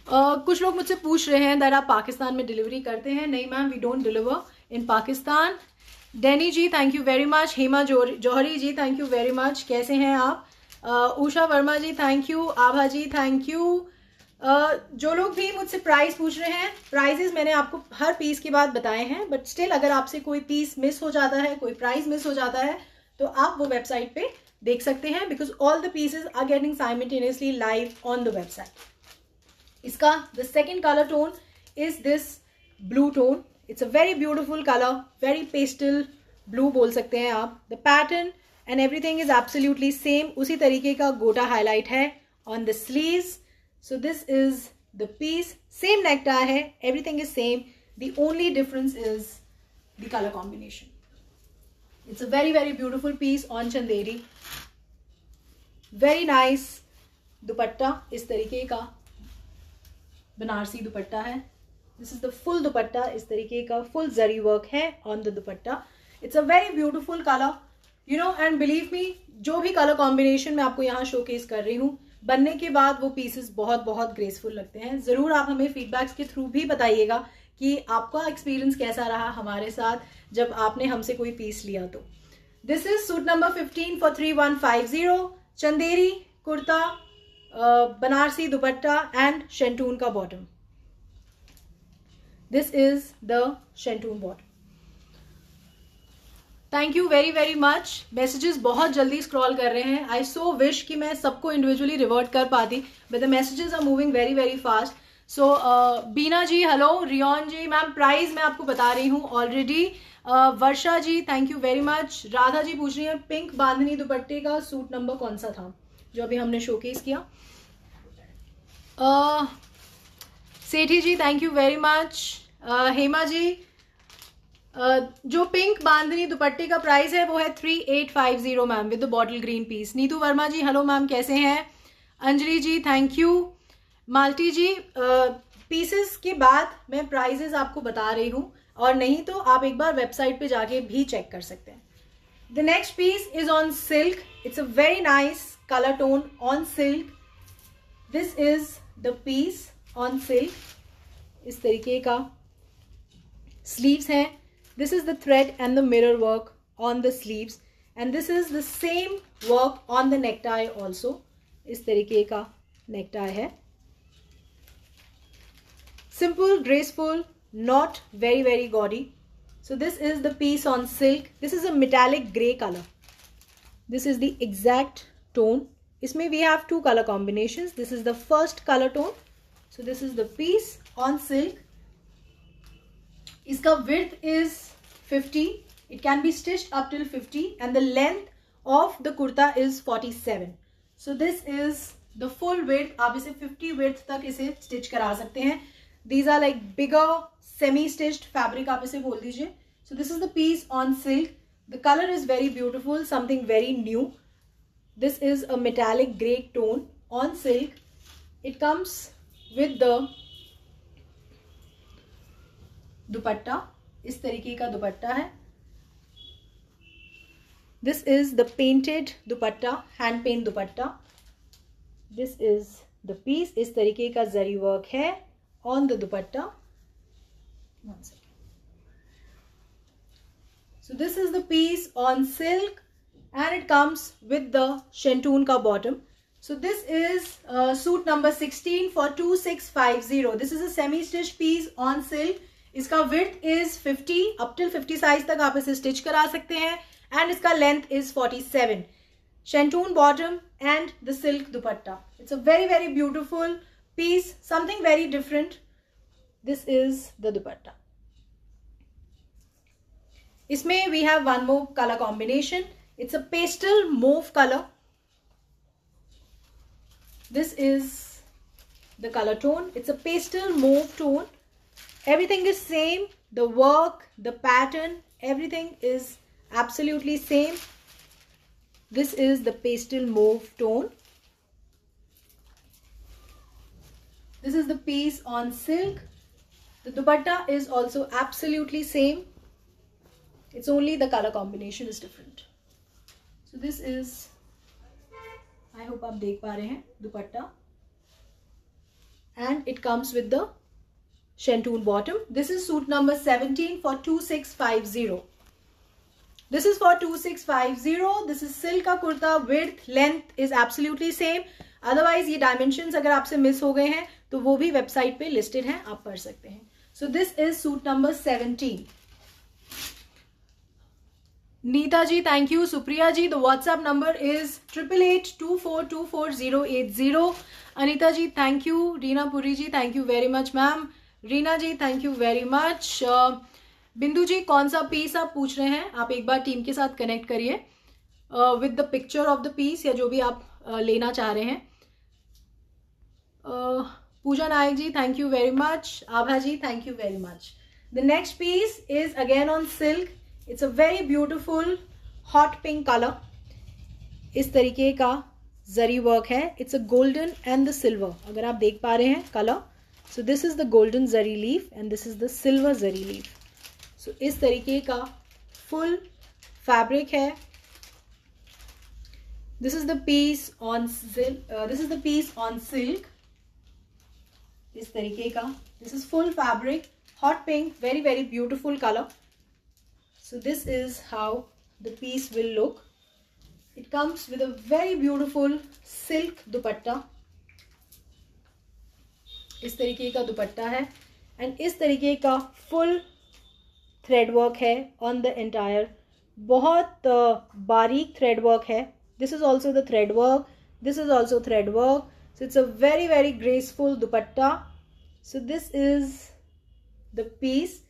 कुछ लोग मुझसे पूछ रहे हैं दैट आप पाकिस्तान में डिलीवरी करते हैं. नहीं ma'am, we don't deliver in Pakistan. Danny ji thank you very much, Hema Johari ji thank you very much, कैसे हैं आप? Usha Verma ji thank you, Abha ji thank you. जो लोग भी मुझसे प्राइस पूछ रहे हैं, प्राइजेस मैंने आपको हर पीस के बाद बताए हैं, बट स्टिल अगर आपसे कोई पीस मिस हो जाता है, कोई प्राइस मिस हो जाता है, तो आप वो वेबसाइट पे देख सकते हैं, because all the pieces are getting simultaneously live on the website. इसका the second colour tone is this blue tone. It's a very beautiful colour, very pastel blue बोल सकते हैं आप। The pattern and everything is absolutely same, उसी तरीके का gota highlight है on the sleeves. So this is the piece, same necktie है, everything is same. The only difference is the color combination. It's a very very beautiful piece on Chanderi. Very nice दुपट्टा, इस तरीके का बनारसी दुपट्टा है. This is the full दुपट्टा, इस तरीके का full जरी work है on the dupatta. It's a very beautiful color, you know, and believe me, जो भी कलर कॉम्बिनेशन मैं आपको यहाँ शोकेस कर रही हूँ, बनने के बाद वो पीसेस बहुत बहुत ग्रेसफुल लगते हैं. ज़रूर आप हमें फीडबैक्स के थ्रू भी बताइएगा कि आपका एक्सपीरियंस कैसा रहा हमारे साथ जब आपने हमसे कोई पीस लिया. तो this is suit number 15 for 3150. Chanderi kurta, Banarasi dupatta and shantoon का bottom. This is the shantoon bottom. Thank you very very much. Messages बहुत जल्दी स्क्रॉल कर रहे हैं. आई सो विश कि मैं सबको इंडिविजुअली रिवर्ट कर पाती, but the messages are moving very very fast. So Beena ji hello, Riyon ji ma'am price मैं आपको बता रही हूँ already. Varsha ji thank you very much. Radha ji पूछ रही है पिंक बांधनी दुपट्टे का सूट नंबर कौन सा था जो अभी हमने शोकेस किया. Sethi ji thank you very much. Hema ji जो पिंक बांधनी दुपट्टे का प्राइस है वो है 3850 ma'am with the bottle green piece. Neetu Verma ji hello ma'am कैसे हैं. Anjali ji thank you. Malti ji pieces के बाद मैं प्राइजेस आपको बता रही हूँ, और नहीं तो आप एक बार वेबसाइट पे जाके भी चेक कर सकते हैं. The next piece is on silk. It's a very nice colour tone on silk. This is the piece on silk. इस तरीके का स्लीव्स हैं. This is the thread and the mirror work on the sleeves, and this is the same work on the necktie also. इस तरीके का necktie है. Simple, graceful, not very very gaudy. So this is the piece on silk. This is a metallic grey color. This is the exact tone. इसमें we have two color combinations. This is the first color tone. So this is the piece on silk. इसका width is 50. It can be stitched up till 50 and the length of the kurta is 47. So this is the full width. आप इसे 50 width तक इसे stitch करा सकते हैं. These are like bigger semi-stitched fabric, आप इसे बोल दीजिए. So this is the piece on silk. The color is very beautiful, something very new. This is a metallic grey tone on silk. It comes with the दुपट्टा. इस तरीके का दुपट्टा है. This is the painted dupatta, hand paint dupatta. This is the piece. इस तरीके का zari work है on the dupatta. So this is the piece on silk and it comes with the shantoon का bottom. So this is suit number 16 for 2650. This is a semi-stitched piece on silk. इसका width is 50 up till 50 size तक आप इसे stitch करा सकते हैं, and इसका length is 47. Shantoon bottom and the silk dupatta. It's a very very beautiful piece, something very different. This is the dupatta. इसमें we have one more colour combination. It's a pastel mauve colour. This is the color tone. It's a pastel mauve tone. Everything is same. The work, the pattern, everything is absolutely same. This is the pastel mauve tone. This is the piece on silk. The dupatta is also absolutely same. It's only the color combination is different. So this is, I hope आप देख पा रहे हैं, दुपट्टा, and it comes with the शेंटून bottom. This is suit number 17 for 2650. This is for 2650. This is silk का kurta. Width, length is absolutely same. Otherwise ये dimensions अगर आपसे miss हो गए हैं तो वो भी वेबसाइट पे लिस्टेड हैं, आप पढ़ सकते हैं. So this is suit number 17. Neeta ji, thank you. Supriya ji, the WhatsApp number is 8882424080. Anita ji, thank you. Reena Puri ji, thank you very much, ma'am. Reena ji, thank you very much. बिंदु जी, कौन सा piece आप पूछ रहे हैं? आप एक बार team के साथ कनेक्ट करिए with the picture of the piece, या जो भी आप लेना चाह रहे हैं. Pooja Nayak ji, thank you very much. Abha ji, thank you very much. The next piece is again on silk. It's a very beautiful hot pink colour. इस तरीके का जरी वर्क है. It's a golden and the silver. अगर आप देख पा रहे हैं colour, so this is the golden zari leaf and this is the silver zari leaf. So इस तरीके का फुल फैब्रिक है. This is the piece on silk. इस तरीके का, this is full fabric, hot pink, very very beautiful colour. So this is how the piece will look. It comes with a very beautiful silk dupatta. इस तरीके का दुपट्टा है and इस तरीके का फुल थ्रेड वर्क है ऑन द एंटायर. बहुत बारीक थ्रेड वर्क है. This is also the thread work, this is also thread work. So it's a very very graceful dupatta. So this is the piece.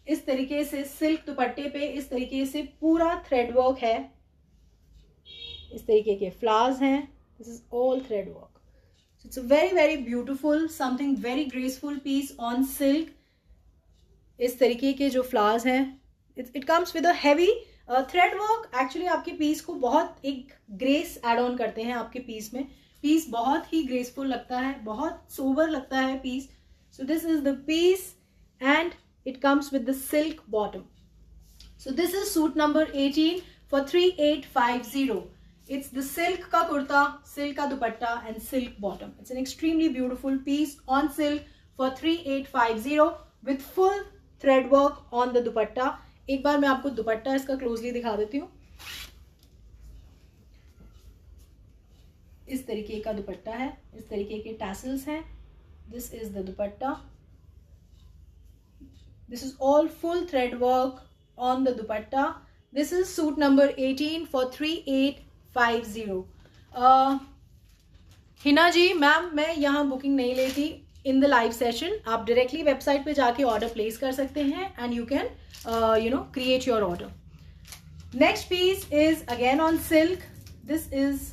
इस तरीके से सिल्क दुपट्टे पे इस तरीके से पूरा थ्रेड वर्क है. इस तरीके के फ्लावर्स हैं. This is all thread work. It's a very very beautiful, something very graceful piece on silk. इस तरीके के जो फ्लावर्स हैं, it comes with a heavy thread work. Actually आपके पीस को बहुत एक ग्रेस एड ऑन करते हैं आपके पीस में. पीस बहुत ही ग्रेसफुल लगता है, बहुत सोबर लगता है piece. So this is the piece and it comes with the silk bottom. So this is suit number 18 for 3850. It's the silk ka kurta, silk ka dupatta and silk bottom. It's an extremely beautiful piece on silk for 3850 with full thread work on the dupatta. एक बार मैं आपको दुपट्टा इसका closely दिखा देती हूँ. इस तरीके का दुपट्टा है, इस तरीके के टैसल्स हैं. This is the dupatta. This is all full thread work on the dupatta. This is suit number 18 for 3850. Hina ji, ma'am मैं यहाँ बुकिंग नहीं लेती इन द लाइव सेशन. आप डायरेक्टली वेबसाइट पे जाके ऑर्डर प्लेस कर सकते हैं and you can create your order. Next piece is again on silk. This is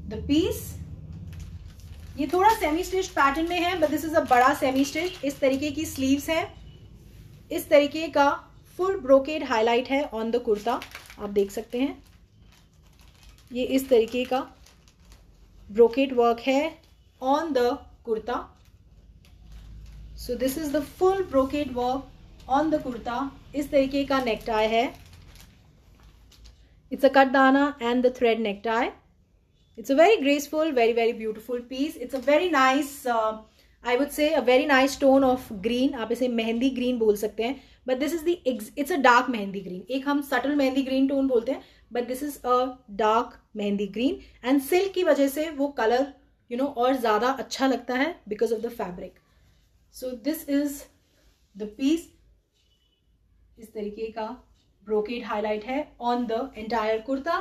the piece. ये थोड़ा सेमी स्टिच पैटर्न में है बट दिस इज अ बड़ा सेमी स्टिच. इस तरीके की स्लीव्स है. इस तरीके का फुल ब्रोकेड हाईलाइट है ऑन द कुर्ता. आप देख सकते हैं ये इस तरीके का ब्रोकेड वर्क है on the kurta. So this is the full brocade work on the kurta. इस तरीके का नेक टाई है. It's a cut dana and the thread neck tie. It's a very graceful, very very beautiful piece. It's a very nice, I would say a very nice tone of green. आप इसे mehndi green बोल सकते हैं but this is the it's a dark mehndi green. एक हम subtle mehndi green tone बोलते हैं but this is a dark mehndi green and silk की वजह से वो कलर और ज़्यादा अच्छा लगता है because of the fabric. So this is the piece. इस तरीके का brocade highlight है on the entire कुर्ता.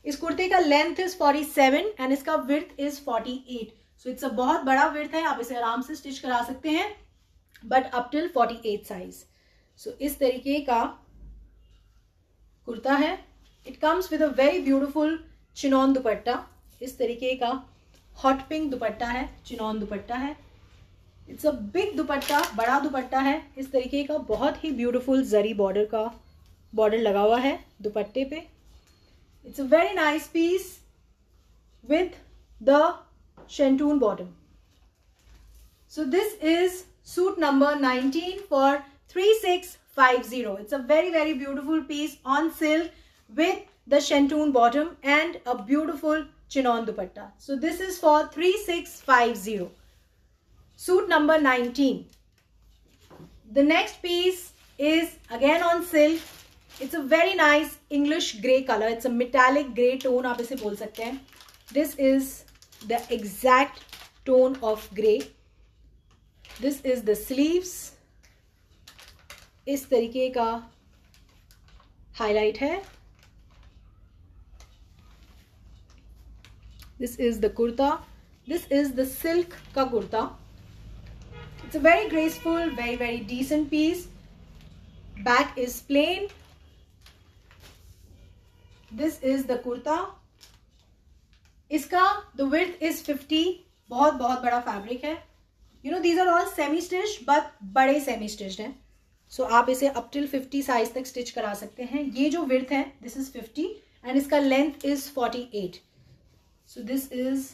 इस कुर्ते का लेंथ इज 47 एंड इसका विड्थ इज 48. सो इट्स अ बहुत बड़ा विड्थ है. आप इसे आराम से स्टिच करा सकते हैं बट अप टिल 48 साइज. सो इस तरीके का कुर्ता है. It comes with a very beautiful chinon दुपट्टा. इस तरीके का हॉट पिंक दुपट्टा है, चिनॉन दुपट्टा है. इट्स अ बिग दुपट्टा, बड़ा दुपट्टा है. इस तरीके का बहुत ही ब्यूटिफुल जरी बॉर्डर लगा हुआ है दुपट्टे पे. It's a very nice peace with the shantoon bottom. So this is suit number 19 for 3650. It's a very very beautiful piece on silk with the shantoon bottom and a beautiful chinon dupatta. So this is for 3650. Suit number 19. The next piece is again on silk. It's a very nice English grey colour, it's a metallic grey tone आप इसे बोल सकते हैं. This is the exact tone of grey. This is the sleeves. इस तरीके का highlight है. This is the kurta. This is the silk का kurta. It's a very graceful, very very decent piece. Back is plain. This is the kurta. इसका the width is 50. बहुत बहुत बड़ा fabric है. You know these are all semi stitch, but बड़े semi stitched हैं. So आप इसे अप टिल 50 साइज तक स्टिच करा सकते हैं. ये जो विड्थ है दिस इज 50 एंड इसका length is 48. So this is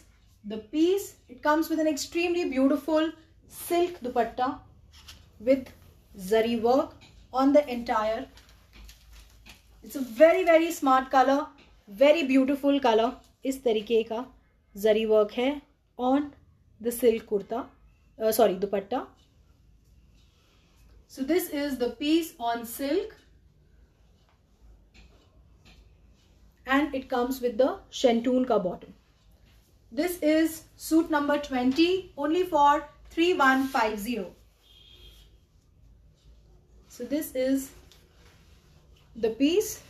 the piece. It comes with an extremely beautiful silk dupatta with zari work on the entire. It's a very very smart color, very beautiful color. इस तरीके का zari work है on the silk kurta, sorry dupatta. So this is the piece on silk and it comes with the shantoon ka bottom. This is suit number 20 only for 3150. So this is the piece.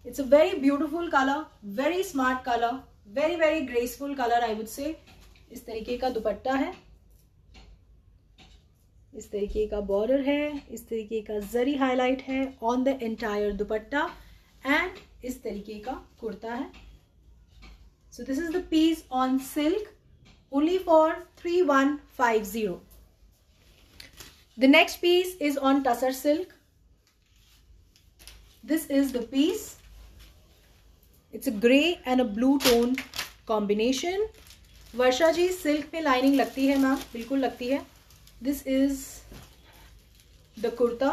It's a very beautiful color, very smart color, very very graceful color I would say. इस तरीके का दुपट्टा है, इस तरीके का border है, इस तरीके का जरी हाईलाइट है on the entire dupatta and इस तरीके का कुर्ता है. So this is the piece on silk only for 3150. The next piece is on tussar silk. This is the piece. It's a grey and a blue tone combination. Varsha ji silk में lining लगती है ma'am, बिल्कुल लगती है. This is the kurta.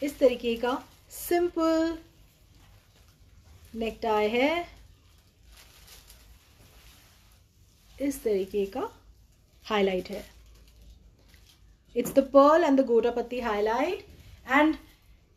इस तरीके का simple नेक tie है, इस तरीके का हाईलाइट है. It's the pearl and the gota patti highlight. And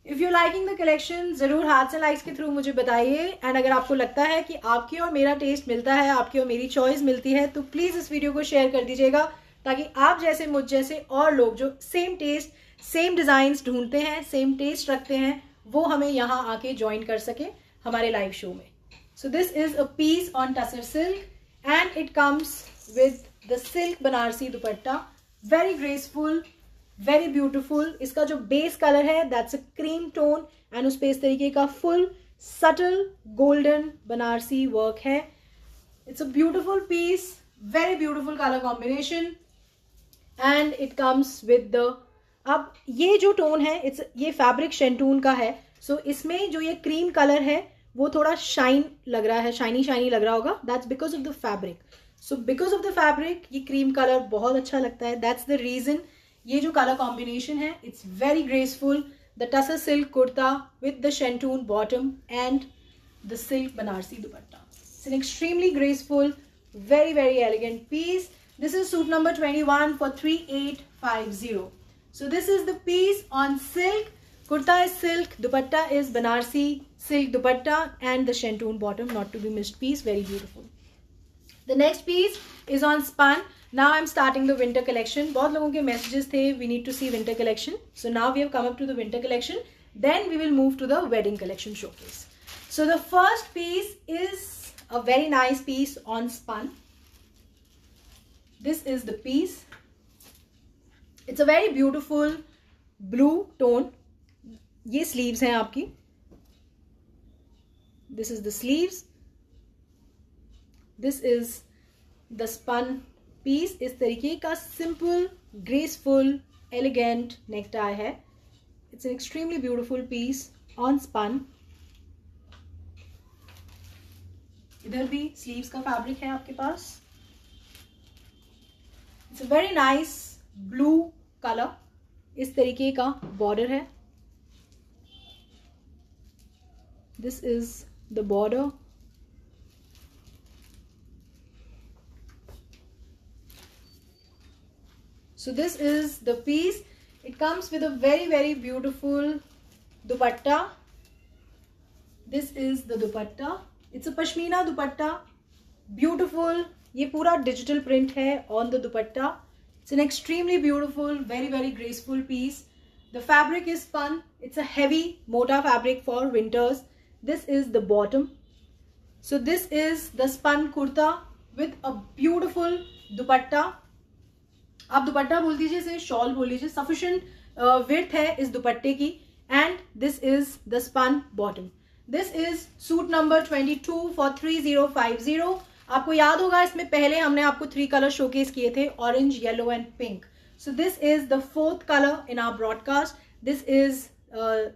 if you're liking the collection, ज़रूर हाथ से लाइक्स के थ्रू मुझे बताइए. एंड अगर आपको लगता है कि आपकी और मेरा टेस्ट मिलता है, आपकी और मेरी चॉइस मिलती है, तो प्लीज़ इस वीडियो को शेयर कर दीजिएगा ताकि आप जैसे मुझ जैसे और लोग जो सेम टेस्ट, सेम डिज़ाइंस ढूंढते हैं, सेम टेस्ट रखते हैं, वो हमें यहाँ आके ज्वाइन कर सके हमारे लाइव शो में. So this is a piece on tussar silk and it comes with the silk Banarasi dupatta. Very graceful, very beautiful. इसका जो बेस कलर है that's a cream tone and उस पर इस तरीके का full subtle golden Banarasi work है. It's a beautiful piece, very beautiful colour combination and it comes with the. अब ये जो टोन है ये फैब्रिक शेंटून का है. सो इसमें जो ये क्रीम कलर है वो थोड़ा शाइन लग रहा है, शाइनी शाइनी लग रहा होगा. That's because of the fabric. So because of the fabric ये क्रीम कलर बहुत अच्छा लगता है. That's the reason. ये जो कलर कॉम्बिनेशन है it's very graceful. The tussar silk kurta with the shantoon bottom and the silk Banarasi dupatta. It's an extremely graceful, very very elegant piece. This is suit number 21 for 3850. So this is the piece on silk. Kurta is silk, dupatta is Banarsi silk dupatta and the shantoon bottom, not to be missed piece. Very beautiful. The next piece is on spun. Now I'm starting the winter collection. बहुत लोगों के messages थे we need to see winter collection. So now we have come up to the winter collection. Then we will move to the wedding collection showcase. So the first piece is a very nice piece on spun. This is the piece. It's a very beautiful blue tone. ये sleeves हैं आपकी. This is the sleeves. This is the spun piece. इस तरीके का simple, graceful, elegant necktie है. It's an extremely beautiful piece on spun. इधर भी sleeves का फैब्रिक है आपके पास. It's a very nice blue colour. इस तरीके का बॉर्डर है. This is the border. So this is the piece. It comes with a very very beautiful dupatta. This is the dupatta. It's a pashmina dupatta. Beautiful. ये पूरा digital print है on the dupatta. It's an extremely beautiful, very very graceful piece. The fabric is spun. It's a heavy mota fabric for winters. This is the bottom. So this is the spun kurta with a beautiful dupatta. आप दुपट्टा बोल दीजिए, इसे shawl बोल लीजिए. Sufficient width है इस दुपट्टे की. And this is the spun bottom. This is suit number 22 for 3050. आपको याद होगा इसमें पहले हमने आपको 3 कलर शोकेस किए थे, orange, yellow and pink. So this is the 4th color in our broadcast. This is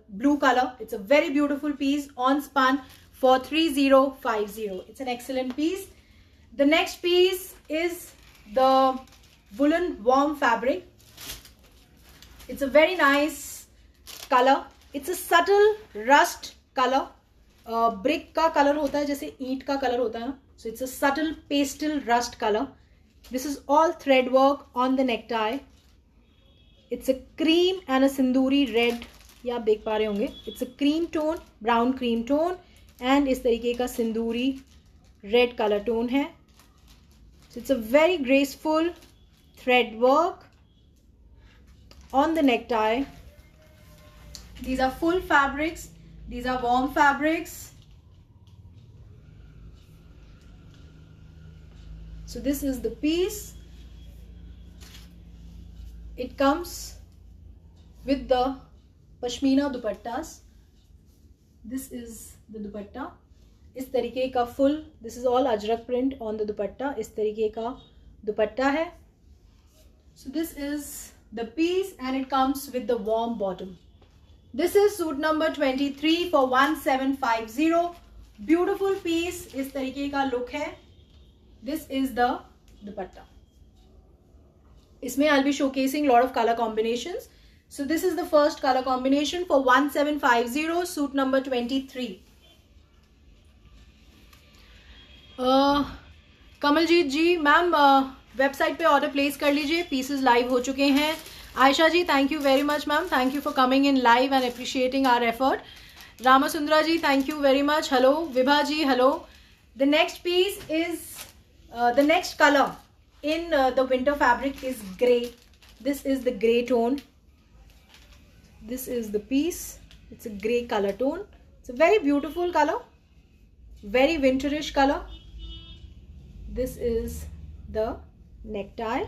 blue color. It's a very beautiful piece on spun for 3050. It's an excellent piece. The next piece is the woolen warm fabric. It's a very nice color. It's a subtle rust color. Brick का color होता है जैसे ईंट का color होता है ना. So it's a subtle pastel rust color. This is all thread work on the necktie. It's a cream and a sinduri red. ये आप देख पा रहे होंगे. It's a cream tone, brown cream tone, and इस तरीके का सिंदूरी red color tone है. So it's a very graceful thread work on the necktie. These are full fabrics. These are warm fabrics. So this is the piece. It comes with the pashmina dupattas. This is the dupatta. इस तरीके का full. This is all ajrak print on the dupatta. इस तरीके का दुपट्टा है. So this is the piece and it comes with the warm bottom. This is suit number 23 for 1750. Beautiful piece. इस तरीके का look है. This is the dupatta. इसमें I'll be showcasing lot of color combinations. So this is the first color combination for 1750, suit number 23. Kamaljeet ji, ma'am website पे order place कर लीजिए. Pieces live हो चुके हैं. Ayesha ji, thank you very much ma'am. Thank you for coming in live and appreciating our effort. Ramsundara ji, thank you very much. Hello. Vibha ji, hello. The next piece is the next color in the winter fabric is grey. This is the grey tone. This is the piece. It's a grey color tone. It's a very beautiful color, very winterish color. This is the necktie.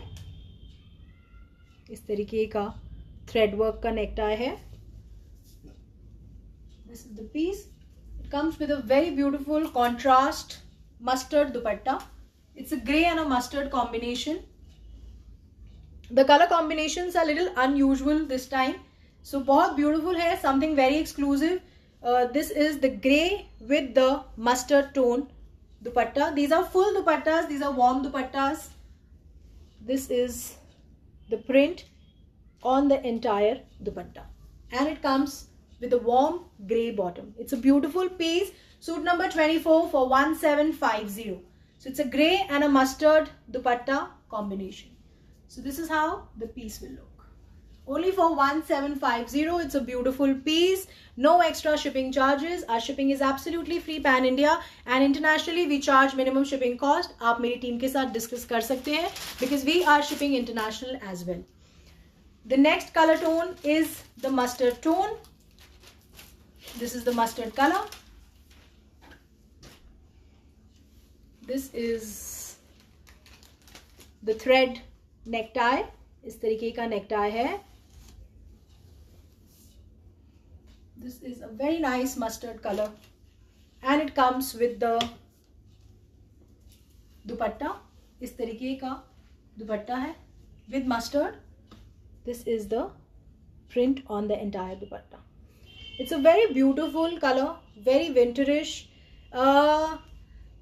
इस तरीके का thread work का necktie है. This is the piece. It comes with a very beautiful contrast mustard dupatta. It's a grey and a mustard combination. The color combinations are a little unusual this time. So बहुत beautiful है, something very exclusive. This is the grey with the mustard tone dupatta. These are full dupattas. These are warm dupattas. This is the print on the entire dupatta. And it comes with a warm grey bottom. It's a beautiful piece. Suit number 24 for 1750. So it's a grey and a mustard dupatta combination. So this is how the piece will look. Only for 1750. It's a beautiful piece. No extra shipping charges. Our shipping is absolutely free pan India, and internationally we charge minimum shipping cost. आप मेरी team के साथ discuss कर सकते हैं because we are shipping international as well. The next color tone is the mustard tone. This is the mustard color. This is the thread necktie. इस तरीके का necktie है. This is a very nice mustard color and it comes with the dupatta. इस तरीके का दुपट्टा है with mustard. This is the print on the entire dupatta. It's a very beautiful color, very winterish.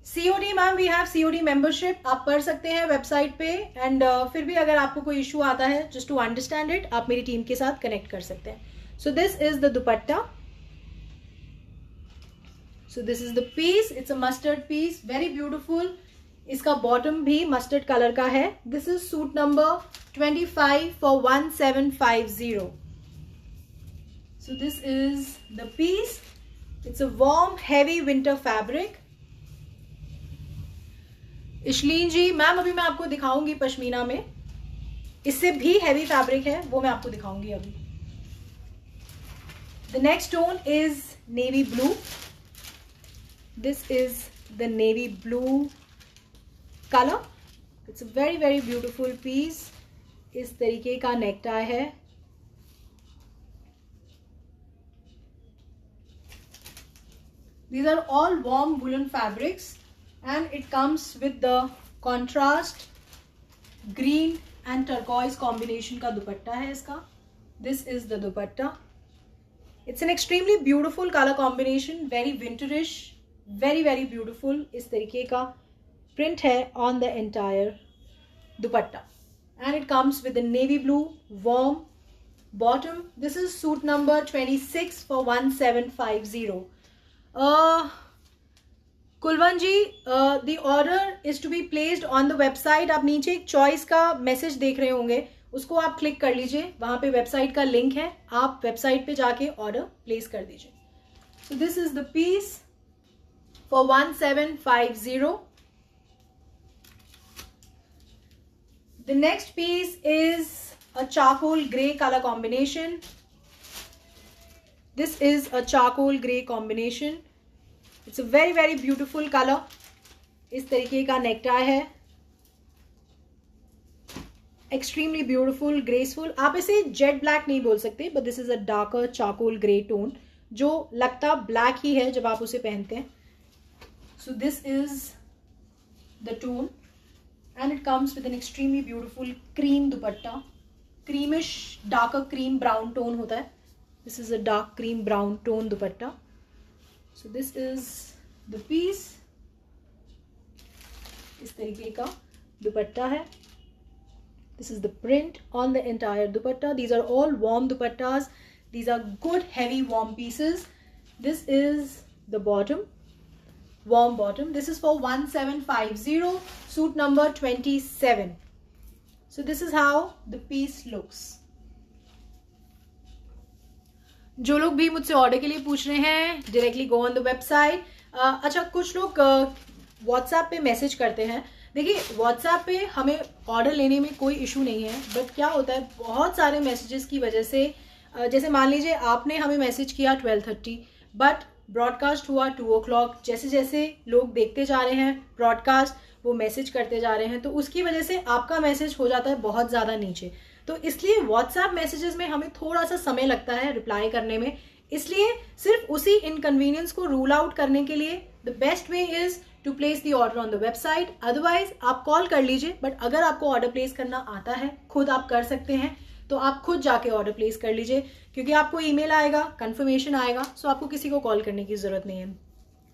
COD ma'am, we have COD membership. आप पढ़ सकते हैं website पे and फिर भी अगर आपको कोई इशू आता है जस्ट टू अंडरस्टैंड इट, आप मेरी टीम के साथ कनेक्ट कर सकते हैं. So this is the dupatta. So this is the piece. It's a mustard piece, very beautiful. इसका बॉटम भी मस्टर्ड कलर का है. This is suit number 25 for 1750. So this is the piece. It's a warm heavy winter fabric. Ishleen ji ma'am, अभी मैं आपको दिखाऊंगी पश्मीना में इससे भी हैवी फैब्रिक है, वो मैं आपको दिखाऊंगी अभी. The next tone is navy blue. This is the navy blue color. It's a very very beautiful piece. इस तरीके का नेक टाई है. These are all warm woolen fabrics and it comes with the contrast green and turquoise combination का दुपट्टा है इसका. This is the dupatta. It's an extremely beautiful color combination, very vintage, very very beautiful. इस तरीके का print है on the entire dupatta and it comes with the navy blue warm bottom. This is suit number 26 for 1750. Kulwan ji, the order is to be placed on the website. आप नीचे एक choice का message देख रहे होंगे, उसको आप क्लिक कर लीजिए, वहां पे वेबसाइट का लिंक है, आप वेबसाइट पे जाके ऑर्डर प्लेस कर दीजिए. So this is the piece for 1750. The next piece is a charcoal gray color combination. This is a charcoal gray combination. It's a very very beautiful color. इस तरीके का neck tie है. Extremely beautiful, graceful. आप इसे jet black नहीं बोल सकते, but this is a darker charcoal gray tone जो लगता ब्लैक ही है जब आप उसे पहनते हैं. So this is the tone and it comes with an extremely beautiful cream dupatta. Creamish darker cream brown tone होता है. This is a dark cream brown tone dupatta. So this is the piece. इस तरीके का दुपट्टा है. This is the print on the entire dupatta. These are all warm dupattas. These are good heavy warm pieces. This is the bottom, warm bottom. This is for 1750, suit number 27. So this is how the piece looks. जो लोग भी मुझसे order के लिए पूछ रहे हैं, directly go on the website. अच्छा, कुछ लोग व्हाट्सएप पे मैसेज करते हैं. देखिए, व्हाट्सएप पे हमें ऑर्डर लेने में कोई इशू नहीं है, बट क्या होता है बहुत सारे मैसेजेस की वजह से, जैसे मान लीजिए आपने हमें मैसेज किया 12:30, बट ब्रॉडकास्ट हुआ 2 o'clock. जैसे जैसे लोग देखते जा रहे हैं ब्रॉडकास्ट, वो मैसेज करते जा रहे हैं, तो उसकी वजह से आपका मैसेज हो जाता है बहुत ज़्यादा नीचे. तो इसलिए व्हाट्सएप मैसेजेस में हमें थोड़ा सा समय लगता है रिप्लाई करने में. इसलिए सिर्फ उसी इनकन्वीनियंस को रूल आउट करने के लिए the best way is to place the order on the website. Otherwise आप कॉल कर लीजिए, बट अगर आपको ऑर्डर प्लेस करना आता है, खुद आप कर सकते हैं, तो आप खुद जाके ऑर्डर प्लेस कर लीजिए, क्योंकि आपको ईमेल आएगा, कंफर्मेशन आएगा, सो आपको किसी को कॉल करने की जरूरत नहीं है.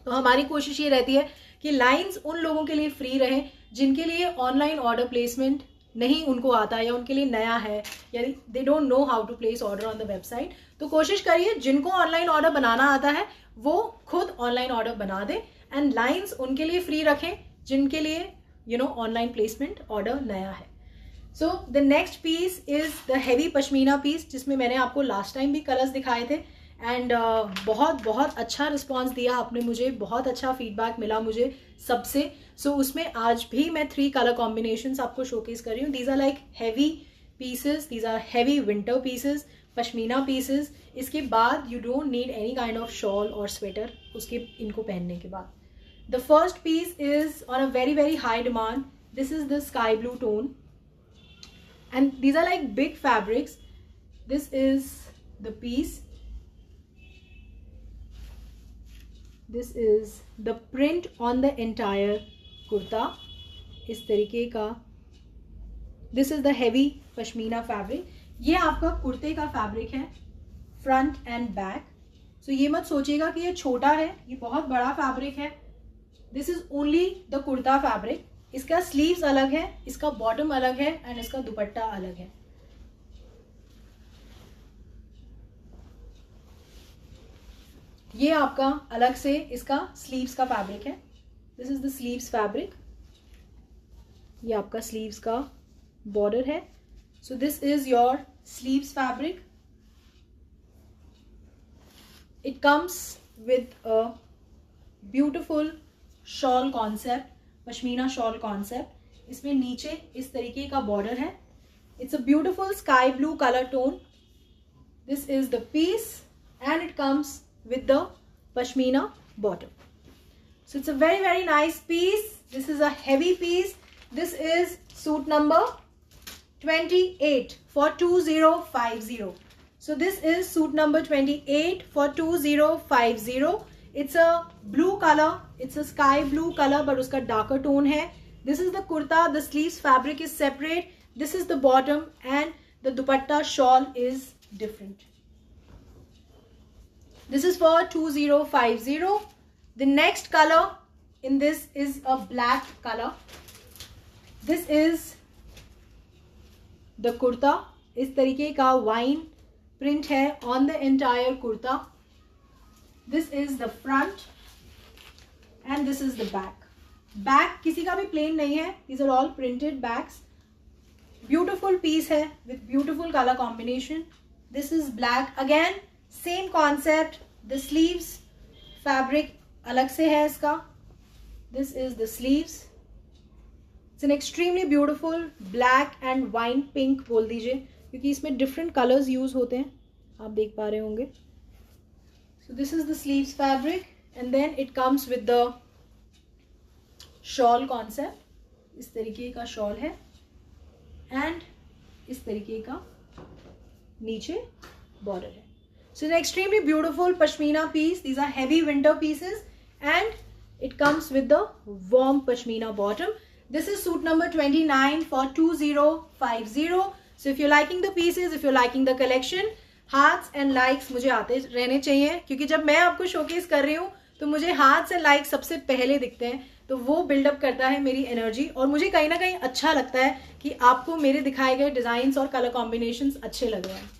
तो हमारी कोशिश ये रहती है कि लाइंस उन लोगों के लिए फ्री रहे जिनके लिए ऑनलाइन ऑर्डर प्लेसमेंट नहीं उनको आता है, या उनके लिए नया है, या they don't know how to place order on the website. तो कोशिश करिए जिनको ऑनलाइन ऑर्डर बनाना आता है वो खुद ऑनलाइन ऑर्डर बना दे, एंड लाइंस उनके लिए फ्री रखें जिनके लिए ऑनलाइन प्लेसमेंट ऑर्डर नया है. So the next piece is the heavy pashmina piece, जिसमें मैंने आपको लास्ट टाइम भी कलर्स दिखाए थे, एंड बहुत बहुत अच्छा रिस्पॉन्स दिया आपने मुझे, बहुत अच्छा फीडबैक मिला मुझे सबसे. सो उसमें आज भी मैं 3 कलर कॉम्बिनेशंस आपको शोकेस कर रही हूँ. These are like heavy pieces, these are heavy winter pieces, pashmina pieces. इसके बाद you don't need any kind of shawl और स्वेटर उसके इनको पहनने के बाद. The first piece is on a very very high demand. This is the sky blue tone and these are like big fabrics. This is the piece. This is the print on the entire kurta. इस तरीके का. This is the heavy pashmina fabric. ये आपका कुर्ते का fabric है, front end back. सो ये मत सोचिएगा कि ये छोटा है, ये बहुत बड़ा फैब्रिक है. This is only the kurta fabric. इसका स्लीव्स अलग है, इसका बॉटम अलग है, एंड इसका दुपट्टा अलग है. ये आपका अलग से इसका स्लीव्स का फैब्रिक है. This is the sleeves fabric. ये आपका स्लीव्स का बॉर्डर है, So this is your sleeves fabric. It comes with a beautiful shawl concept, pashmina shawl concept. इसमें नीचे इस तरीके का border है. It's a beautiful sky blue color tone. This is the piece and it comes with the pashmina bottom. So it's a very, very nice piece. This is a heavy piece. This is suit number 28 for 2050. So this is suit number 28 for 2050. It's a blue color. It's a sky blue color, but uska darker tone hai. This is the kurta. The sleeves fabric is separate. This is the bottom and the dupatta shawl is different. This is for 2050. The next color in this is a black color. This is the kurta. इस तरीके का wine print है on the entire kurta. This is the front and this is the back. Back किसी का भी plain नहीं है. These are all printed backs. Beautiful piece है with beautiful color combination. This is black. Again, same concept. The sleeves fabric अलग से है इसका. This is the sleeves. It's an extremely beautiful black and wine pink बोल दीजिए, क्योंकि इसमें different colors use होते हैं, आप देख पा रहे होंगे. So this is the sleeves fabric and then it comes with the shawl concept. इस तरीके का shawl है and इस तरीके का नीचे border है. So it's an extremely beautiful pashmina piece. These are heavy winter pieces and it comes with the warm pashmina bottom. This is suit number 29 for 2050. So if you're liking the pieces, if you're liking the collection, hearts and likes मुझे आते रहने चाहिए, क्योंकि जब मैं आपको showcase कर रही हूँ तो मुझे hearts and likes सबसे पहले दिखते हैं, तो वो बिल्डअप करता है मेरी एनर्जी और मुझे कहीं ना कहीं अच्छा लगता है कि आपको मेरे दिखाए गए डिजाइन्स और कलर कॉम्बिनेशंस अच्छे लग रहे हैं.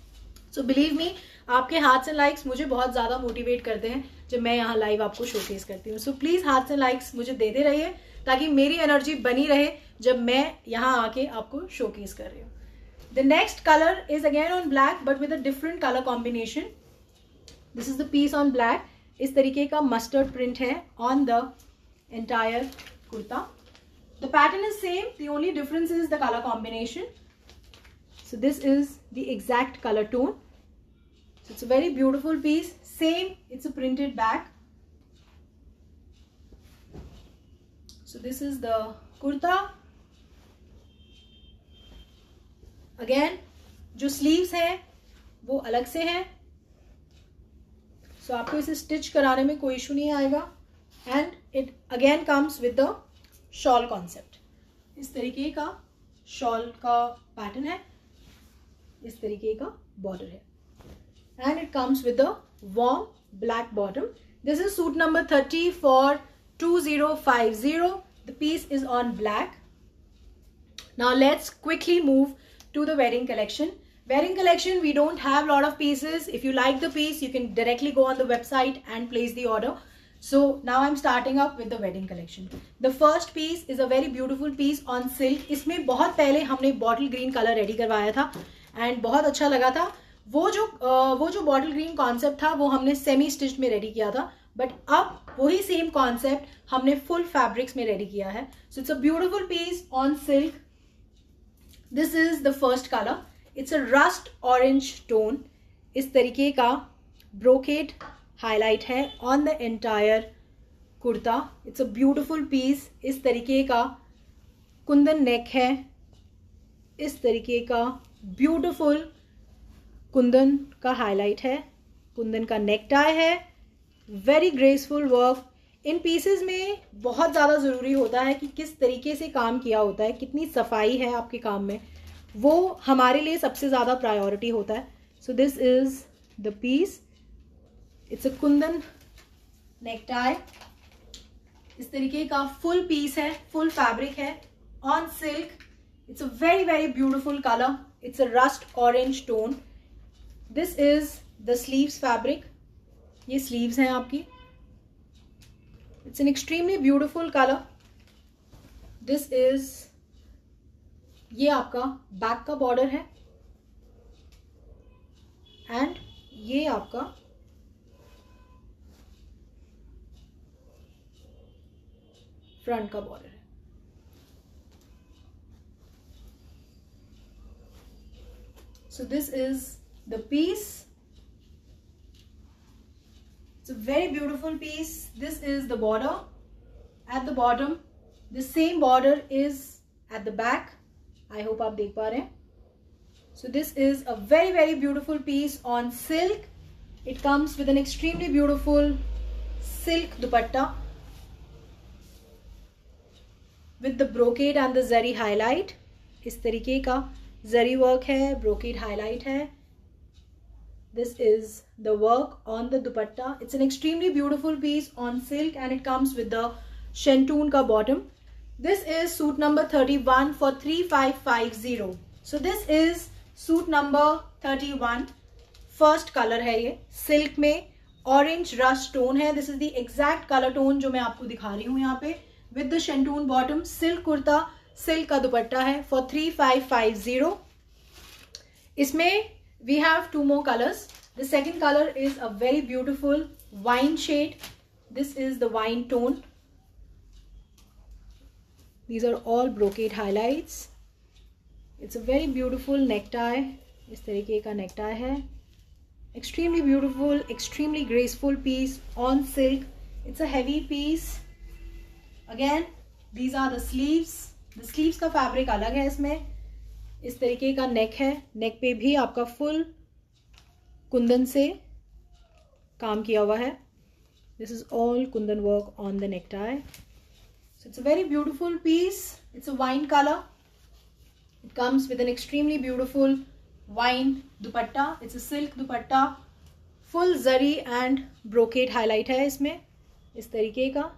सो बिलीव मी, आपके हार्ट्स एंड लाइक्स मुझे बहुत ज़्यादा मोटिवेट करते हैं जब मैं यहाँ लाइव आपको शोकेस करती हूँ. So please hearts and likes मुझे देते रहिए ताकि मेरी एनर्जी बनी रहे जब मैं यहाँ आके आपको शोकेस कर रही हूँ. The next colour is again on black but with a different colour combination. This is the piece on black. इस तरीके का मस्टर्ड प्रिंट है on the entire kurta. The pattern is same, the only difference is the color combination. So this is the exact color tone. So it's a very beautiful piece. Same, it's a printed back. So this is the kurta. Again, जो sleeves हैं वो अलग से हैं. So आपको इसे stitch कराने में कोई issue नहीं आएगा. And it again comes with the shawl concept. इस तरीके का shawl का pattern है, इस तरीके का border है, and it comes with the warm black bottom. This is suit number 30 for 2050. The piece is on black. Now let's quickly move to the wedding collection. Wedding collection, we don't have a lot of pieces. If you like the piece, you can directly go on the website and place the order. So now I'm starting up with the wedding collection. The first piece is a very beautiful piece on silk. इसमें बहुत पहले हमने bottle green color ready करवाया था and बहुत अच्छा लगा था. वो जो bottle green concept था वो हमने semi stitched में ready किया था, but अब वही same concept हमने full fabrics में ready किया है. So it's a beautiful piece on silk. This is the first color. It's a rust orange tone. इस तरीके का brocade हाईलाइट है on the entire kurta. It's a beautiful piece. इस तरीके का कुंदन नेक है, इस तरीके का ब्यूटिफुल कुंदन का हाईलाइट है, कुंदन का नेक टाई है. Very graceful work. इन पीसेस में बहुत ज़्यादा ज़रूरी होता है कि किस तरीके से काम किया होता है, कितनी सफाई है आपके काम में, वो हमारे लिए सबसे ज़्यादा प्रायोरिटी होता है. So this is the piece. It's a kundan neck tie. इस तरीके का फुल पीस है, फुल फैब्रिक है on silk. It's a very very beautiful colour. It's a rust orange tone. This is the sleeves fabric. ये sleeves हैं आपकी. It's an extremely beautiful colour. This is ये आपका बैक का border है and ये आपका फ्रंट का बॉर्डर है। So this is the piece. It's a very beautiful piece. This is the border at the bottom. The same border is at the back. I hope आप देख पा रहे हैं. So this is a very very beautiful piece on silk. It comes with an extremely beautiful silk dupatta with the brocade and the zari highlight. इस तरीके का zari work है, brocade highlight है. This is the work on the dupatta. It's an extremely beautiful piece on silk and it comes with the shantoon ka bottom. This is suit number 31 for 3550. So this is suit number 31. First color है ये, silk में orange rush tone है. This is the exact color tone जो मैं आपको दिखा रही हूँ यहाँ पे. With the shantoon bottom, silk kurta, silk का दुपट्टा है फॉर 3550. इसमें we have two more colours. The second colour is a very beautiful wine shade. This is the wine tone. These are all brocade highlights. It's a very beautiful necktie. इस तरीके का necktie है. Extremely beautiful, extremely graceful piece on silk. It's a heavy piece. Again these are the sleeves. Sleeves का fabric अलग है इसमें. इस तरीके का नेक है. नेक पे भी आपका फुल कुंदन से काम किया हुआ है. This is all kundan work on the neck tie. So it's a very beautiful piece. It's a wine colour. It comes with an extremely beautiful wine dupatta. It's a silk dupatta. Full zari and brocade highlight है इसमें इस तरीके का.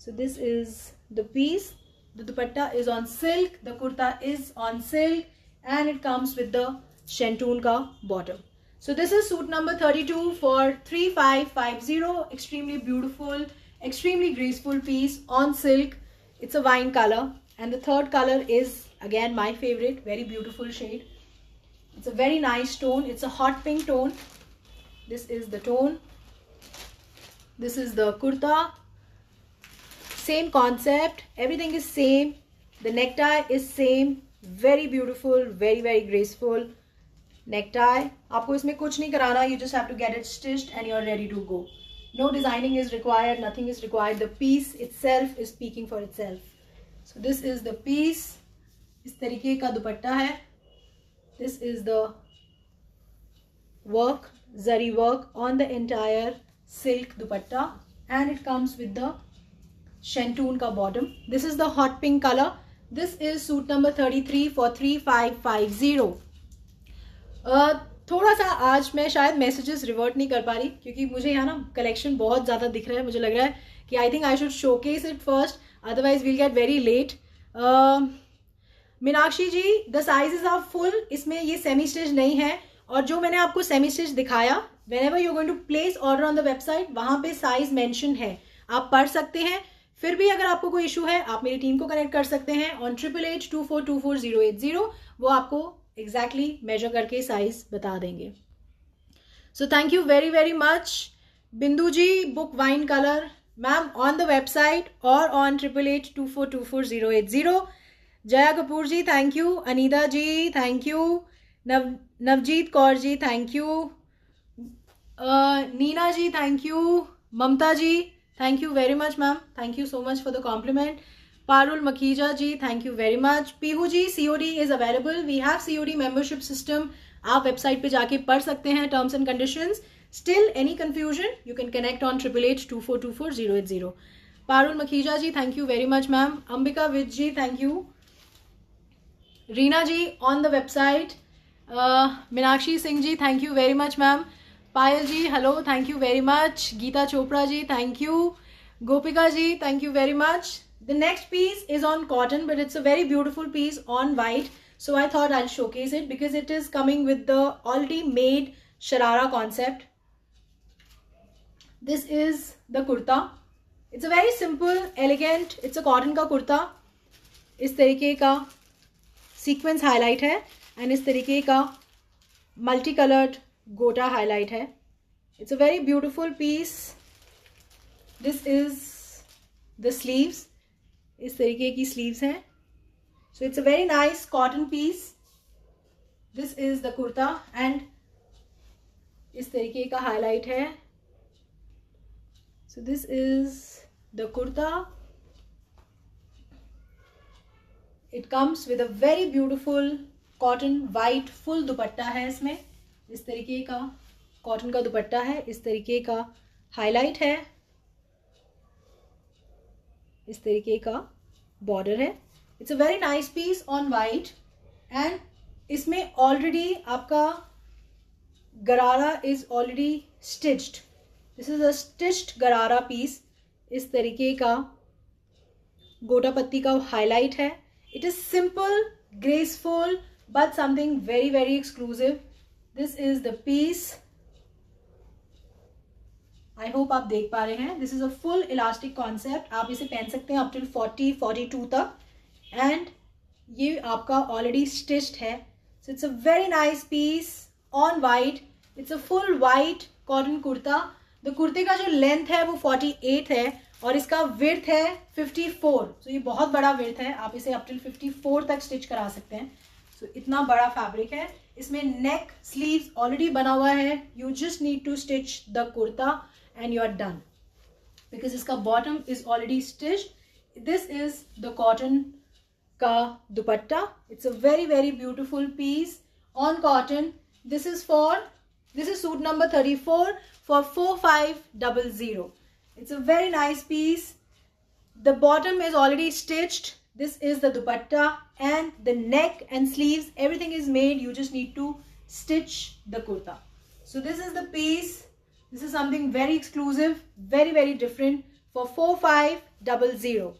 So this is the piece. The dupatta is on silk, the kurta is on silk, and it comes with the shantoon ka bottom. So this is suit number 32 for 3550. Extremely beautiful, extremely graceful piece on silk. It's a wine color, and the third color is again my favorite, very beautiful shade. It's a very nice tone. It's a hot pink tone. This is the tone. This is the kurta. Same concept, everything is same. The necktie is same. Very beautiful, very very graceful necktie. आपको इसमें कुछ नहीं कराना. You just have to get it stitched and you're ready to go. No designing is required. Nothing is required. The piece itself is speaking for itself. So this is the piece. इस तरीके का दुपट्टा है. This is the work, zari work on the entire silk dupatta, and it comes with the shantoon का bottom. This is the hot pink color. This is suit number 33 for 3550. थोड़ा सा आज मैं शायद मैसेजेस रिवर्ट नहीं कर पा रही क्योंकि मुझे यहाँ ना कलेक्शन बहुत ज़्यादा दिख रहा है. मुझे लग रहा है कि I think I should showcase it first, otherwise will get very late. Meenakshi ji, the sizes are full. इसमें ये सेमी स्टिच नहीं है. और जो मैंने आपको सेमी स्टिच दिखाया, whenever you are going to place order on the website, वहाँ पे साइज मेंशन है, आप पढ़ सकते हैं. फिर भी अगर आपको कोई इशू है, आप मेरी टीम को कनेक्ट कर सकते हैं ऑन 8882424080. वो आपको एग्जैक्टली मेजर करके साइज बता देंगे. So thank you very very much. Bindu ji, book wine colour ma'am on the website और on 8882424080. Jaya Kapoor ji thank you. Anita ji thank you. Navjeet Kaur ji thank you. Neena ji thank you. Mamta ji thank you very much ma'am. Thank you so much for the compliment. Parul Makija ji, thank you very much. Pihu ji, COD is available. We have COD membership system. आप website पे जाके पढ़ सकते हैं terms and conditions. Still any confusion, you can connect on 8882424080. Parul Makija ji, thank you very much ma'am. Ambika Vij ji, thank you. Reena ji on the website. Meenakshi Singh ji, thank you very much ma'am. Payal ji hello, thank you very much. Geeta Chopra ji thank you. Gopika ji thank you very much. The next piece is on cotton but it's a very beautiful piece on white. So I thought I showcase it because it is coming with the already made sharara concept. This is the kurta. It's a very simple elegant. It's a cotton का कुर्ता. इस तरीके का sequence highlight है and इस तरीके का multi coloured gota highlight है. It's a very beautiful piece. This is the sleeves. इस तरीके की स्लीव्स हैं. So it's a very nice cotton piece. This is the kurta and इस तरीके का हाईलाइट है. So this is the kurta. It comes with a very beautiful cotton white full dupatta है. इसमें इस तरीके का कॉटन का दुपट्टा है. इस तरीके का हाईलाइट है. इस तरीके का बॉर्डर है. It's a very nice piece on white and इसमें ऑलरेडी आपका gharara is already stitched. This is a stitched gharara piece. इस तरीके का गोटा पत्ती का हाईलाइट है. It is simple, graceful, but something very, very exclusive. This is the piece. I hope आप देख पा रहे हैं. This is a full elastic concept. आप इसे पहन सकते हैं up till 40-42 तक. And ये आपका already stitched है. So it's a very nice piece on white. It's a full white cotton kurta. The कुर्ते का जो लेंथ है वो 48 है और इसका विड्थ है 54. सो ये बहुत बड़ा विड्थ है. आप इसे अप टिल 54 तक स्टिच करा सकते हैं. सो इतना बड़ा फैब्रिक है. इसमें नेक स्लीव्स ऑलरेडी बना हुआ है. You just need to stitch the kurta and you are done because इसका bottom is already stitched. This is the cotton का dupatta. It's a very very beautiful piece on cotton. This is suit number 34 for 4500. It's a very nice piece. The bottom is already stitched. This is the dupatta and the neck and sleeves. Everything is made. You just need to stitch the kurta. So this is the piece. This is something very exclusive, very, very different for 4500.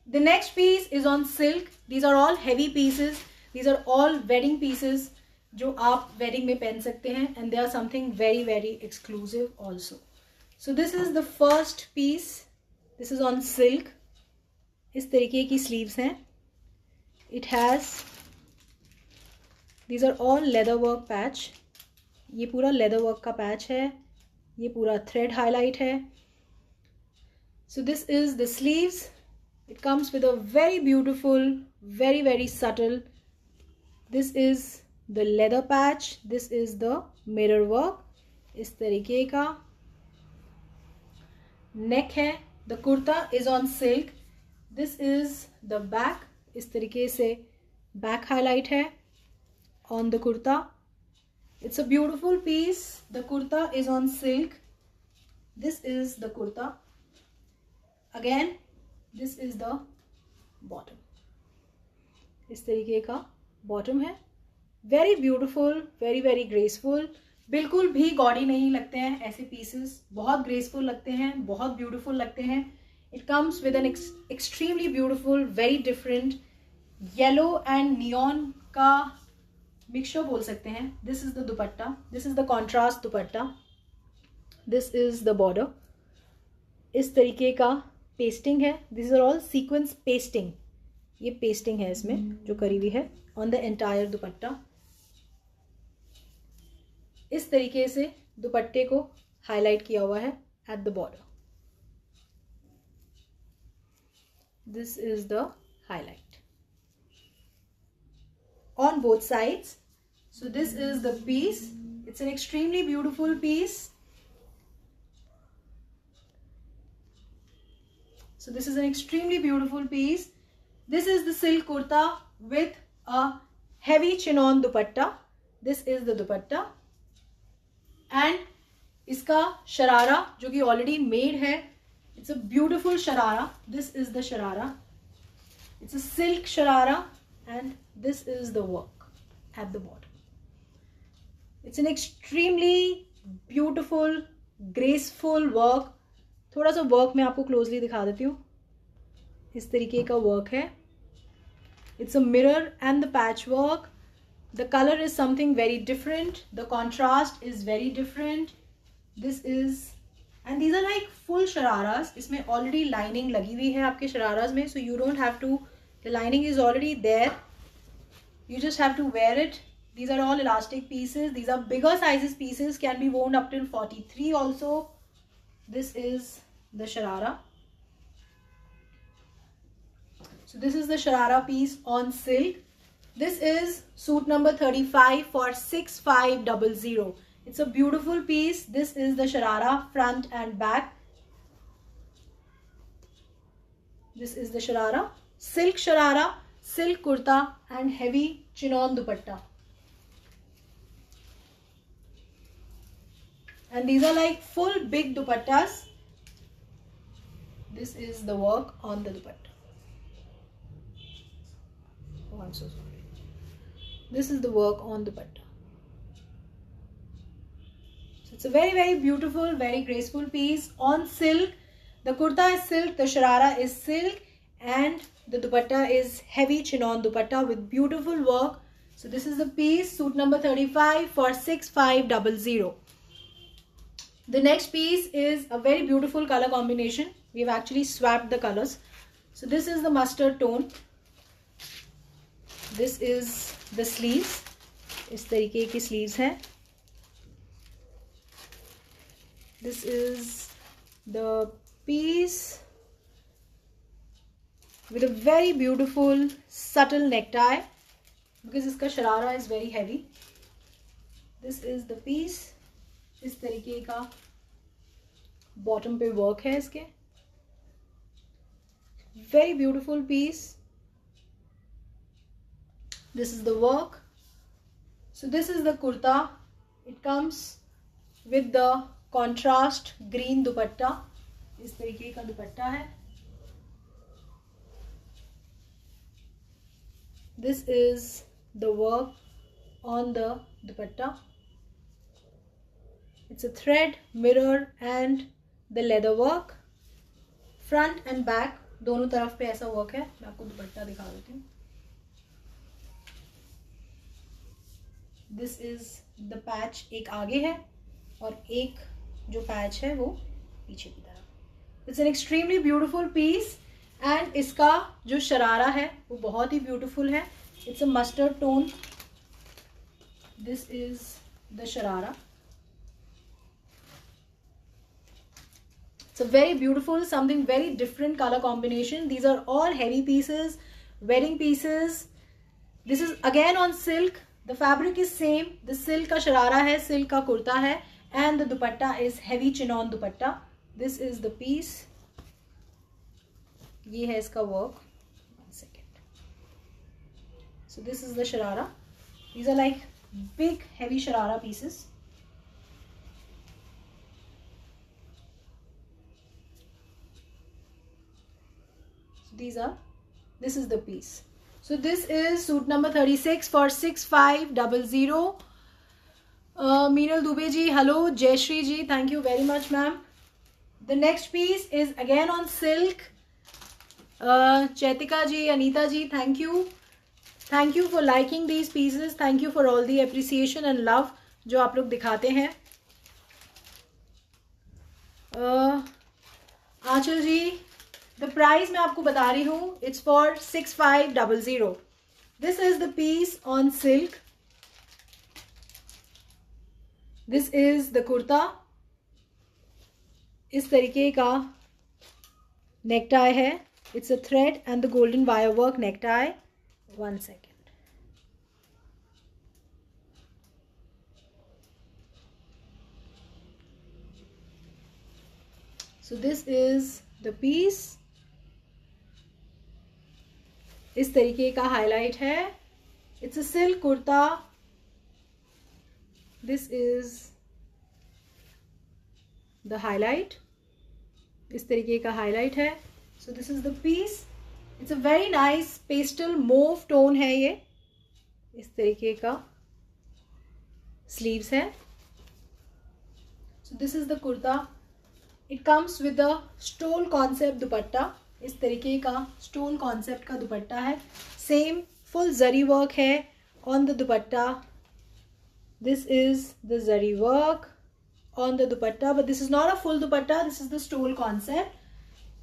The next piece is on silk. These are all heavy pieces. These are all wedding pieces. जो आप wedding में पहन सकते हैं and they are something very very exclusive also. So this is the first piece. This is on silk. इस तरीके की sleeves हैं. It has these are all leather work patch. ये पूरा लेदर वर्क का पैच है. ये पूरा थ्रेड हाईलाइट है. So this is the sleeves. It comes with a very beautiful, very very subtle. This is the leather patch. This is the mirror work. इस तरीके का neck है. The kurta is on silk. This is the back. इस तरीके से back highlight है on the kurta. It's a beautiful piece. The kurta is on silk. This is the kurta. Again, this is the bottom. इस तरीके का bottom है. Very beautiful, very very graceful. बिल्कुल भी गॉडी नहीं लगते हैं ऐसे पीसेस. बहुत ग्रेसफुल लगते हैं, बहुत ब्यूटिफुल लगते हैं. It comes with an extremely beautiful, very different yellow and neon का मिक्सचर बोल सकते हैं. This is the dupatta. This is the contrast dupatta. This is the border. इस तरीके का पेस्टिंग है. This are all sequence pasting. ये पेस्टिंग है इसमें जो करी हुई है ऑन द एंटायर दुपट्टा. इस तरीके से दुपट्टे को हाईलाइट किया हुआ है at the border. This is the highlight on both sides. So this is the piece. It's an extremely beautiful piece. So this is an extremely beautiful piece. This is the silk kurta with a heavy chinon dupatta. This is the dupatta. And इसका शरारा जो कि already made है. It's a beautiful sharara. This is the sharara. It's a silk sharara and this is the work at the bottom. It's an extremely beautiful, graceful work. थोड़ा सा work मैं आपको closely दिखा देती हूँ. इस तरीके का वर्क है. It's a mirror and the patch work. The colour is something very different. The contrast is very different. This is and these are like full shararas. इसमें ऑलरेडी लाइनिंग लगी हुई है आपके शरारास में, so you don't have to, the lining is already there, you just have to wear it. These are all elastic pieces. These are bigger sizes pieces, can be worn up till 43 also. This is the sharara. So this is the sharara piece on silk. This is suit number 35 for 6500. It's a beautiful piece. This is the sharara front and back. This is the sharara, silk sharara, silk kurta and heavy chinon dupatta. And these are like full big dupattas. This is the work on the dupatta. Oh, I'm so sorry. This is the work on dupatta. So it's a very, very beautiful, very graceful piece on silk. The kurta is silk, the sharara is silk, and the dupatta is heavy chinon dupatta with beautiful work. So this is the piece, suit number 35 for 6500. The next piece is a very beautiful color combination. We have actually swapped the colors. So this is the mustard tone. This is the sleeves. इस तरीके की sleeves हैं. This is the piece with a very beautiful subtle necktie because इसका sharara is very heavy. This is the piece. इस तरीके का bottom पे work है इसके. Very beautiful piece. This is the work. So this is the kurta. It comes with the contrast green dupatta. इस तरीके का दुपट्टा है. This is the work on the dupatta. It's a thread, mirror and the leather work. Front and back दोनों तरफ पे ऐसा work है. मैं आपको दुपट्टा दिखा देती हूँ. This is the patch. एक आगे है और एक जो पैच है वो पीछे की तरफ. It's an extremely beautiful piece. And इसका जो शरारा है वो बहुत ही ब्यूटीफुल है. It's a mustard tone. This is the sharara. It's a very beautiful, something very different colour combination. These are all heavy pieces, wedding pieces. This is again on silk. The fabric is same. The silk का शरारा है, silk का कुर्ता है and the dupatta is heavy chinon dupatta. This is the piece. ये है इसका work. 1 second. So this is the sharara. These are like big heavy sharara pieces. So this is the piece. So this is suit number 36 for 6500. Meenal Dubey ji, hello. Jayashri ji, thank you very much ma'am. The next piece is again on silk. Chaitika ji, Anita ji, thank you for liking these pieces. Thank you for all the appreciation and love जो आप लोग दिखाते हैं. आंचल जी, the price मैं आपको बता रही हूँ. It's for 6500. This is the piece on silk. This is the kurta. इस तरीके का necktie है. It's a thread and the golden wire work necktie. 1 second. So this is the piece. इस तरीके का हाईलाइट है. It's a silk kurta. This is the highlight. इस तरीके का हाईलाइट है. So this is the piece. It's a very nice pastel mauve tone है ये. इस तरीके का sleeves है. So this is the kurta. It comes with the stole concept dupatta. इस तरीके का stole concept का दुपट्टा है. Same full zari work है on the dupatta. This is the zari work on the dupatta, but this is not a full dupatta, this is the stole concept.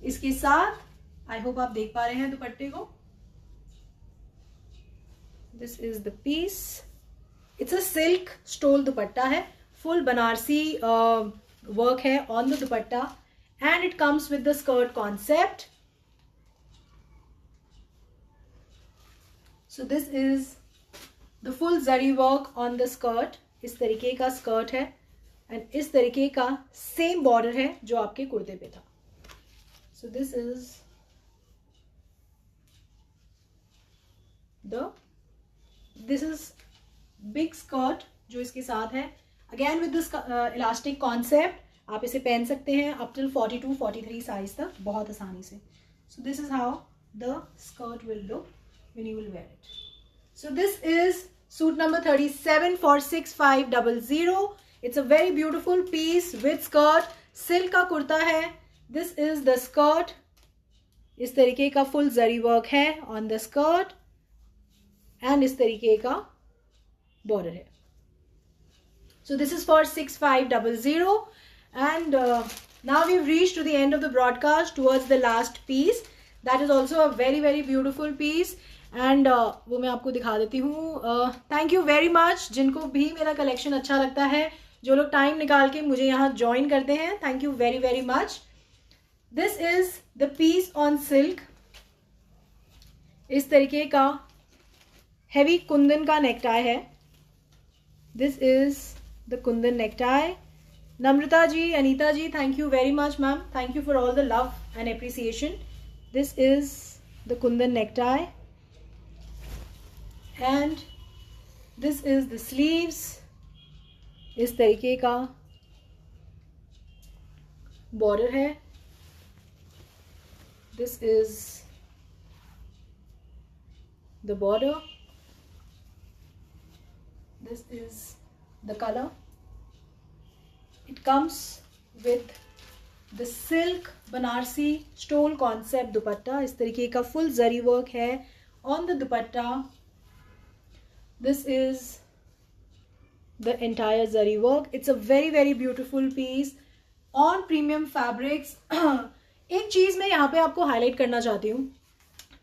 इसके साथ I hope आप देख पा रहे हैं दुपट्टे को. This is the piece. It's a silk stole दुपट्टा है, full बनारसी work है on the dupatta, and it comes with the skirt concept. So this is the full zari work on the skirt. इस तरीके का स्कर्ट है and इस तरीके का same border है जो आपके कुर्ते पे था. सो दिस इज बिग स्कर्ट जो इसके साथ है. Again with this elastic concept. आप इसे पहन सकते हैं अप टिल 42-43 साइज तक बहुत आसानी से. सो this is how the skirt will look when you will where it. So this is suit number 37 for 6500. It's a very beautiful piece with skirt. Silk का कुर्ता है. This is the skirt. इस तरीके का full zari work है on the skirt and इस तरीके का border है. So this is for 6500 and now we've reached to the end of the broadcast towards the last piece. That is also a very very beautiful piece. And वो मैं आपको दिखा देती हूँ. थैंक यू वेरी मच जिनको भी मेरा collection अच्छा लगता है, जो लोग टाइम निकाल के मुझे यहाँ ज्वाइन करते हैं. Thank you very very much. This is the piece on silk. इस तरीके का हैवी कुंदन का नेकटाई है. This is the kundan necktie. Namrata ji, Anita ji, thank you very much ma'am. Thank you for all the love and appreciation. This is the kundan necktie. And this is the sleeves. इस तरीके का border है. This is the border. This is the colour. It comes with the silk Banarasi stole concept dupatta. इस तरीके का full zari work है on the dupatta. This is the entire zari work. It's a very very beautiful piece on premium fabrics. एक चीज मैं यहाँ पे आपको हाईलाइट करना चाहती हूँ.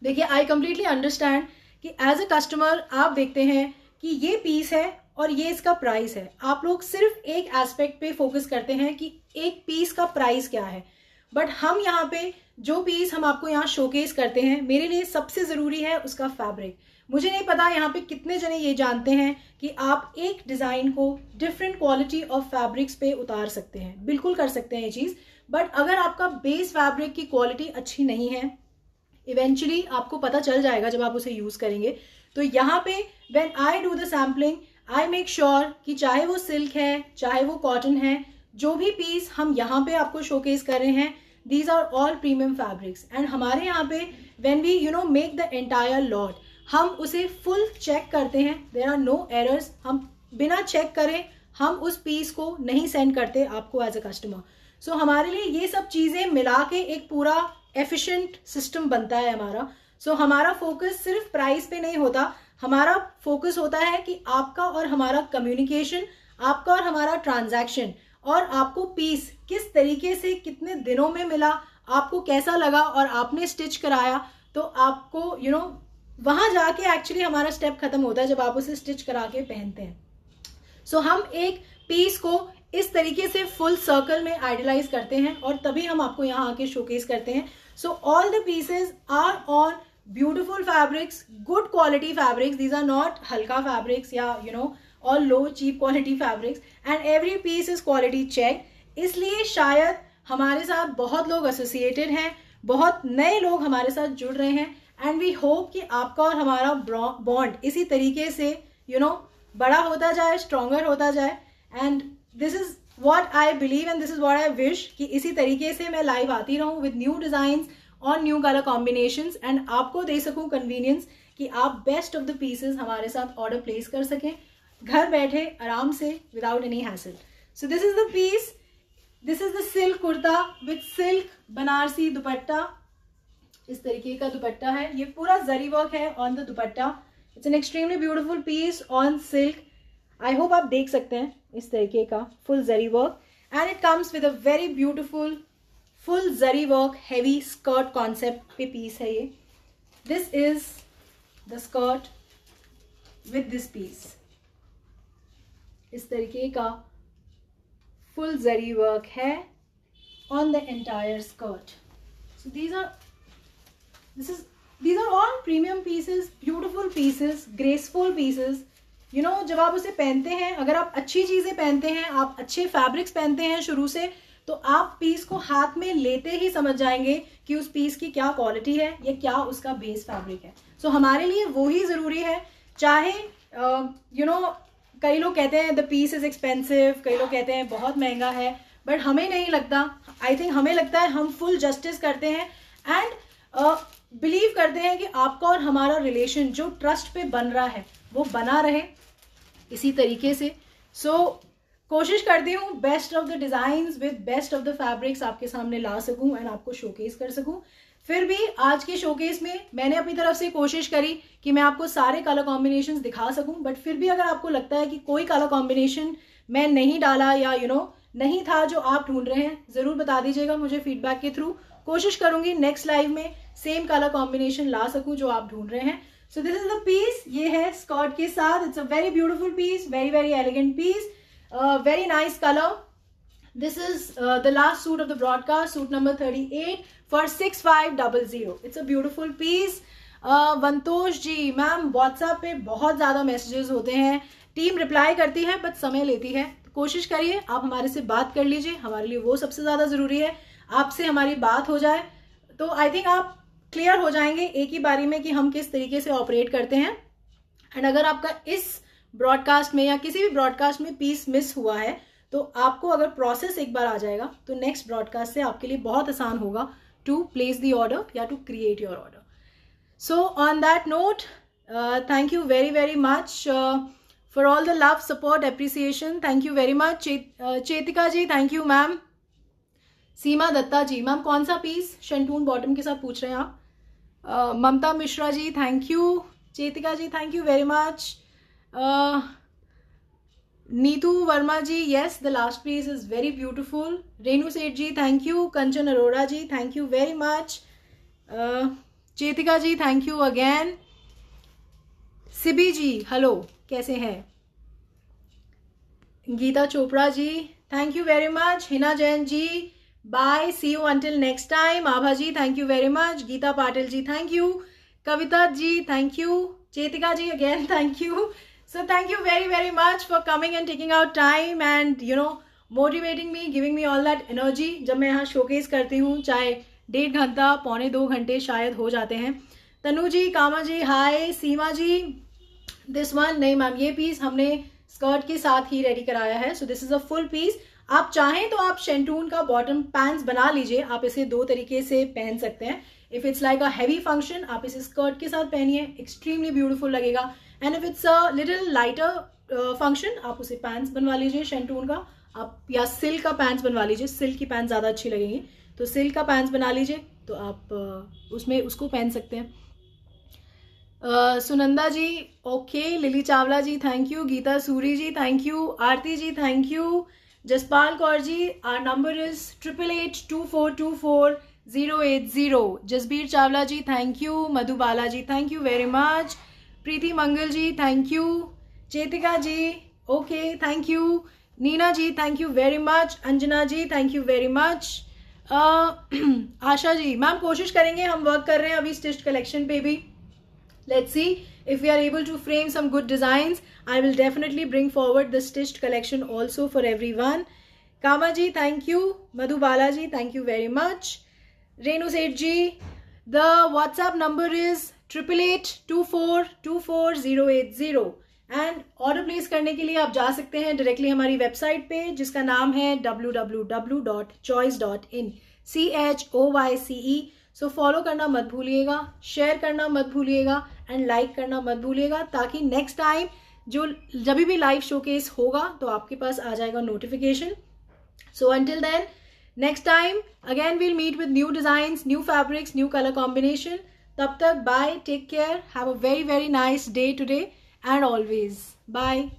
देखिए, आई कंप्लीटली अंडरस्टैंड कि एज अ कस्टमर आप देखते हैं कि ये पीस है और ये इसका प्राइस है. आप लोग सिर्फ एक एस्पेक्ट पे फोकस करते हैं कि एक पीस का प्राइस क्या है. बट हम यहाँ पे जो पीस हम आपको यहाँ शोकेस करते हैं, मेरे लिए सबसे ज़रूरी है उसका फैब्रिक. मुझे नहीं पता यहाँ पे कितने जने ये जानते हैं कि आप एक डिज़ाइन को डिफरेंट क्वालिटी ऑफ फैब्रिक्स पे उतार सकते हैं. बिल्कुल कर सकते हैं ये चीज़. बट अगर आपका बेस फैब्रिक की क्वालिटी अच्छी नहीं है, इवेंचुअली आपको पता चल जाएगा जब आप उसे यूज़ करेंगे. तो यहाँ पे when I do the sampling, I make sure कि चाहे वो सिल्क है, चाहे वो कॉटन है, जो भी पीस हम यहाँ पे आपको शोकेस कर रहे हैं, these are all premium fabrics. And हमारे यहाँ पे when we make the entire lot, हम उसे फुल चेक करते हैं. There are no errors. हम बिना चेक करें हम उस पीस को नहीं सेंड करते आपको एज अ कस्टमर. सो हमारे लिए ये सब चीज़ें मिला के एक पूरा एफिशिएंट सिस्टम बनता है हमारा. सो हमारा फोकस सिर्फ प्राइस पे नहीं होता. हमारा फोकस होता है कि आपका और हमारा कम्युनिकेशन, आपका और हमारा ट्रांजैक्शन, और आपको पीस किस तरीके से कितने दिनों में मिला, आपको कैसा लगा और आपने स्टिच कराया, तो आपको वहां जाके एक्चुअली हमारा स्टेप खत्म होता है जब आप उसे स्टिच करा के पहनते हैं. सो हम एक पीस को इस तरीके से फुल सर्कल में आइडलाइज करते हैं और तभी हम आपको यहाँ आके शोकेस करते हैं. So all the pieces are on beautiful fabrics, good quality fabrics. These are not हल्का फैब्रिक्स या और low cheap quality fabrics, and every piece is quality check. इसलिए शायद हमारे साथ बहुत लोग एसोसिएटेड हैं, बहुत नए लोग हमारे साथ जुड़ रहे हैं. एंड वी होप कि आपका और हमारा बॉन्ड इसी तरीके से बड़ा होता जाए, स्ट्रॉन्गर होता जाए. And this is what I believe and this is what I wish कि इसी तरीके से मैं लाइव आती रहूं with new designs on new colour combinations, and आपको दे सकूं कन्वीनियंस कि आप बेस्ट ऑफ द पीसेस हमारे साथ ऑर्डर प्लेस कर सकें घर बैठे आराम से without any hassle. So this is the piece. This is the silk kurta with silk Banarasi dupatta. इस तरीके का दुपट्टा है. ये पूरा जरी वर्क है on the dupatta. It's an extremely beautiful piece on silk. I hope आप देख सकते हैं इस तरीके का full zari work. And it comes with a very beautiful full zari work heavy skirt concept पे पीस है ये. This is the skirt with this piece. इस तरीके का फुल जरी वर्क है on the entire skirt. So these are all premium pieces, beautiful pieces, graceful pieces. You know, जब आप उसे पहनते हैं, अगर आप अच्छी चीजें पहनते हैं, आप अच्छे फैब्रिक्स पहनते हैं शुरू से, तो आप पीस को हाथ में लेते ही समझ जाएंगे कि उस पीस की क्या क्वालिटी है या क्या उसका बेस फैब्रिक है. सो हमारे लिए वो ही जरूरी है. चाहे कई लोग कहते हैं द पीस इज एक्सपेंसिव, कई लोग कहते हैं बहुत महंगा है, बट हमें नहीं लगता. आई थिंक हमें लगता है हम फुल जस्टिस करते हैं एंड बिलीव करते हैं कि आपका और हमारा रिलेशन जो ट्रस्ट पे बन रहा है वो बना रहे इसी तरीके से. सो कोशिश करती हूँ best of the designs with best of the fabrics आपके सामने ला सकूं एंड आपको शोकेस कर सकूं. फिर भी आज के शोकेस में मैंने अपनी तरफ से कोशिश करी कि मैं आपको सारे कलर कॉम्बिनेशंस दिखा सकूं, बट फिर भी अगर आपको लगता है कि कोई कलर कॉम्बिनेशन मैं नहीं डाला या नहीं था जो आप ढूंढ रहे हैं, जरूर बता दीजिएगा मुझे फीडबैक के थ्रू. कोशिश करूंगी नेक्स्ट लाइव में सेम कलर कॉम्बिनेशन ला सकूं जो आप ढूंढ रहे हैं. So this is the piece. ये है स्कर्ट के साथ. It's a very beautiful piece, very very elegant piece, very nice colour. This is the last suit of the broadcast, suit number 38 for 6500. It's a beautiful piece. Vantosh ji ma'am, WhatsApp पे बहुत ज़्यादा messages होते हैं, team reply करती है but समय लेती है. कोशिश करिए आप हमारे से बात कर लीजिए, हमारे लिए वो सबसे ज़्यादा ज़रूरी है. आपसे हमारी बात हो जाए तो आई थिंक आप क्लियर हो जाएंगे एक ही बारी में कि हम किस तरीके से ऑपरेट करते हैं. एंड अगर आपका इस ब्रॉडकास्ट में या किसी भी ब्रॉडकास्ट में पीस मिस हुआ है तो आपको अगर प्रोसेस एक बार आ जाएगा तो नेक्स्ट ब्रॉडकास्ट से आपके लिए बहुत आसान होगा टू प्लेस द ऑर्डर या to create your order. So on that note, thank you very very much for all the love, support, appreciation. Thank you very much. Chetika ji thank you ma'am. Seema Dutta ji ma'am, कौन सा piece? Shantung bottom के साथ पूछ रहे हैं आप. Mamta Mishra ji thank you. Chetika ji thank you very much. Neetu Verma ji, yes, the last piece is very beautiful. Renu Seth ji thank you. Kanchan Arora ji thank you very much. Chetika ji thank you again. Sibi ji hello, कैसे हैं? गीता चोपड़ा जी thank you very much. Hina Jain ji bye, see you until next time. Abha ji thank you very much. Gita Patil ji thank you. Kavita ji thank you. चेतिका ji again thank you. So thank you very very much for coming and taking out time and motivating me, giving me all that energy. जब मैं यहाँ showcase करती हूँ चाहे 1.5 घंटा पौने 2 घंटे शायद हो जाते हैं. Tanu ji, Kama ji hi. Seema ji this one नहीं मैम, ये पीस हमने स्कर्ट के साथ ही रेडी कराया है. So this is a full piece. आप चाहें तो आप शेंटून का बॉटम पैंट्स बना लीजिए. आप इसे 2 तरीके से पहन सकते हैं. If it's like a heavy function आप इसे स्कर्ट के साथ पहनिए, एक्सट्रीमली ब्यूटीफुल लगेगा. And if it's a little lighter function आप उसे पैंट्स बनवा लीजिए शेंटून का, आप या सिल्क का पैंट्स बनवा लीजिए. सिल्क की पैंट्स ज़्यादा अच्छी लगेंगी, तो सिल्क का पैंट्स बना लीजिए तो आप उसमें उसको पहन सकते हैं. Sunanda ji okay. Lily Chawla ji thank you. Geeta Suri ji thank you. Aarti ji thank you. Jaspal Kaur ji, our number is 8884244080. Jasbir Chawla ji thank you. Madhubala ji thank you very much. Preeti Mangal ji thank you. Chetika ji okay thank you. Neena ji thank you very much. Anjana ji thank you very much. Asha ji ma'am, कोशिश करेंगे, हम work कर रहे हैं अभी stitched collection पे भी. Let's see if we are able to frame some good designs. I will definitely bring forward the stitched collection also for everyone. Kama ji, thank you. Madhu Balaji, thank you very much. Renu Seth ji, the WhatsApp number is 8884244080. And order place करने के लिए आप जा सकते हैं directly हमारी website पे जिसका नाम है www.choice.in. CHOYCE. सो फॉलो करना मत भूलिएगा, शेयर करना मत भूलिएगा एंड लाइक करना मत भूलिएगा, ताकि नेक्स्ट टाइम जब भी लाइव शोकेस होगा तो आपके पास आ जाएगा notification. So until then, next time again we'll meet with new designs, new fabrics, new colour combination. तब तक bye, take care, have a very very nice day today and always. Bye.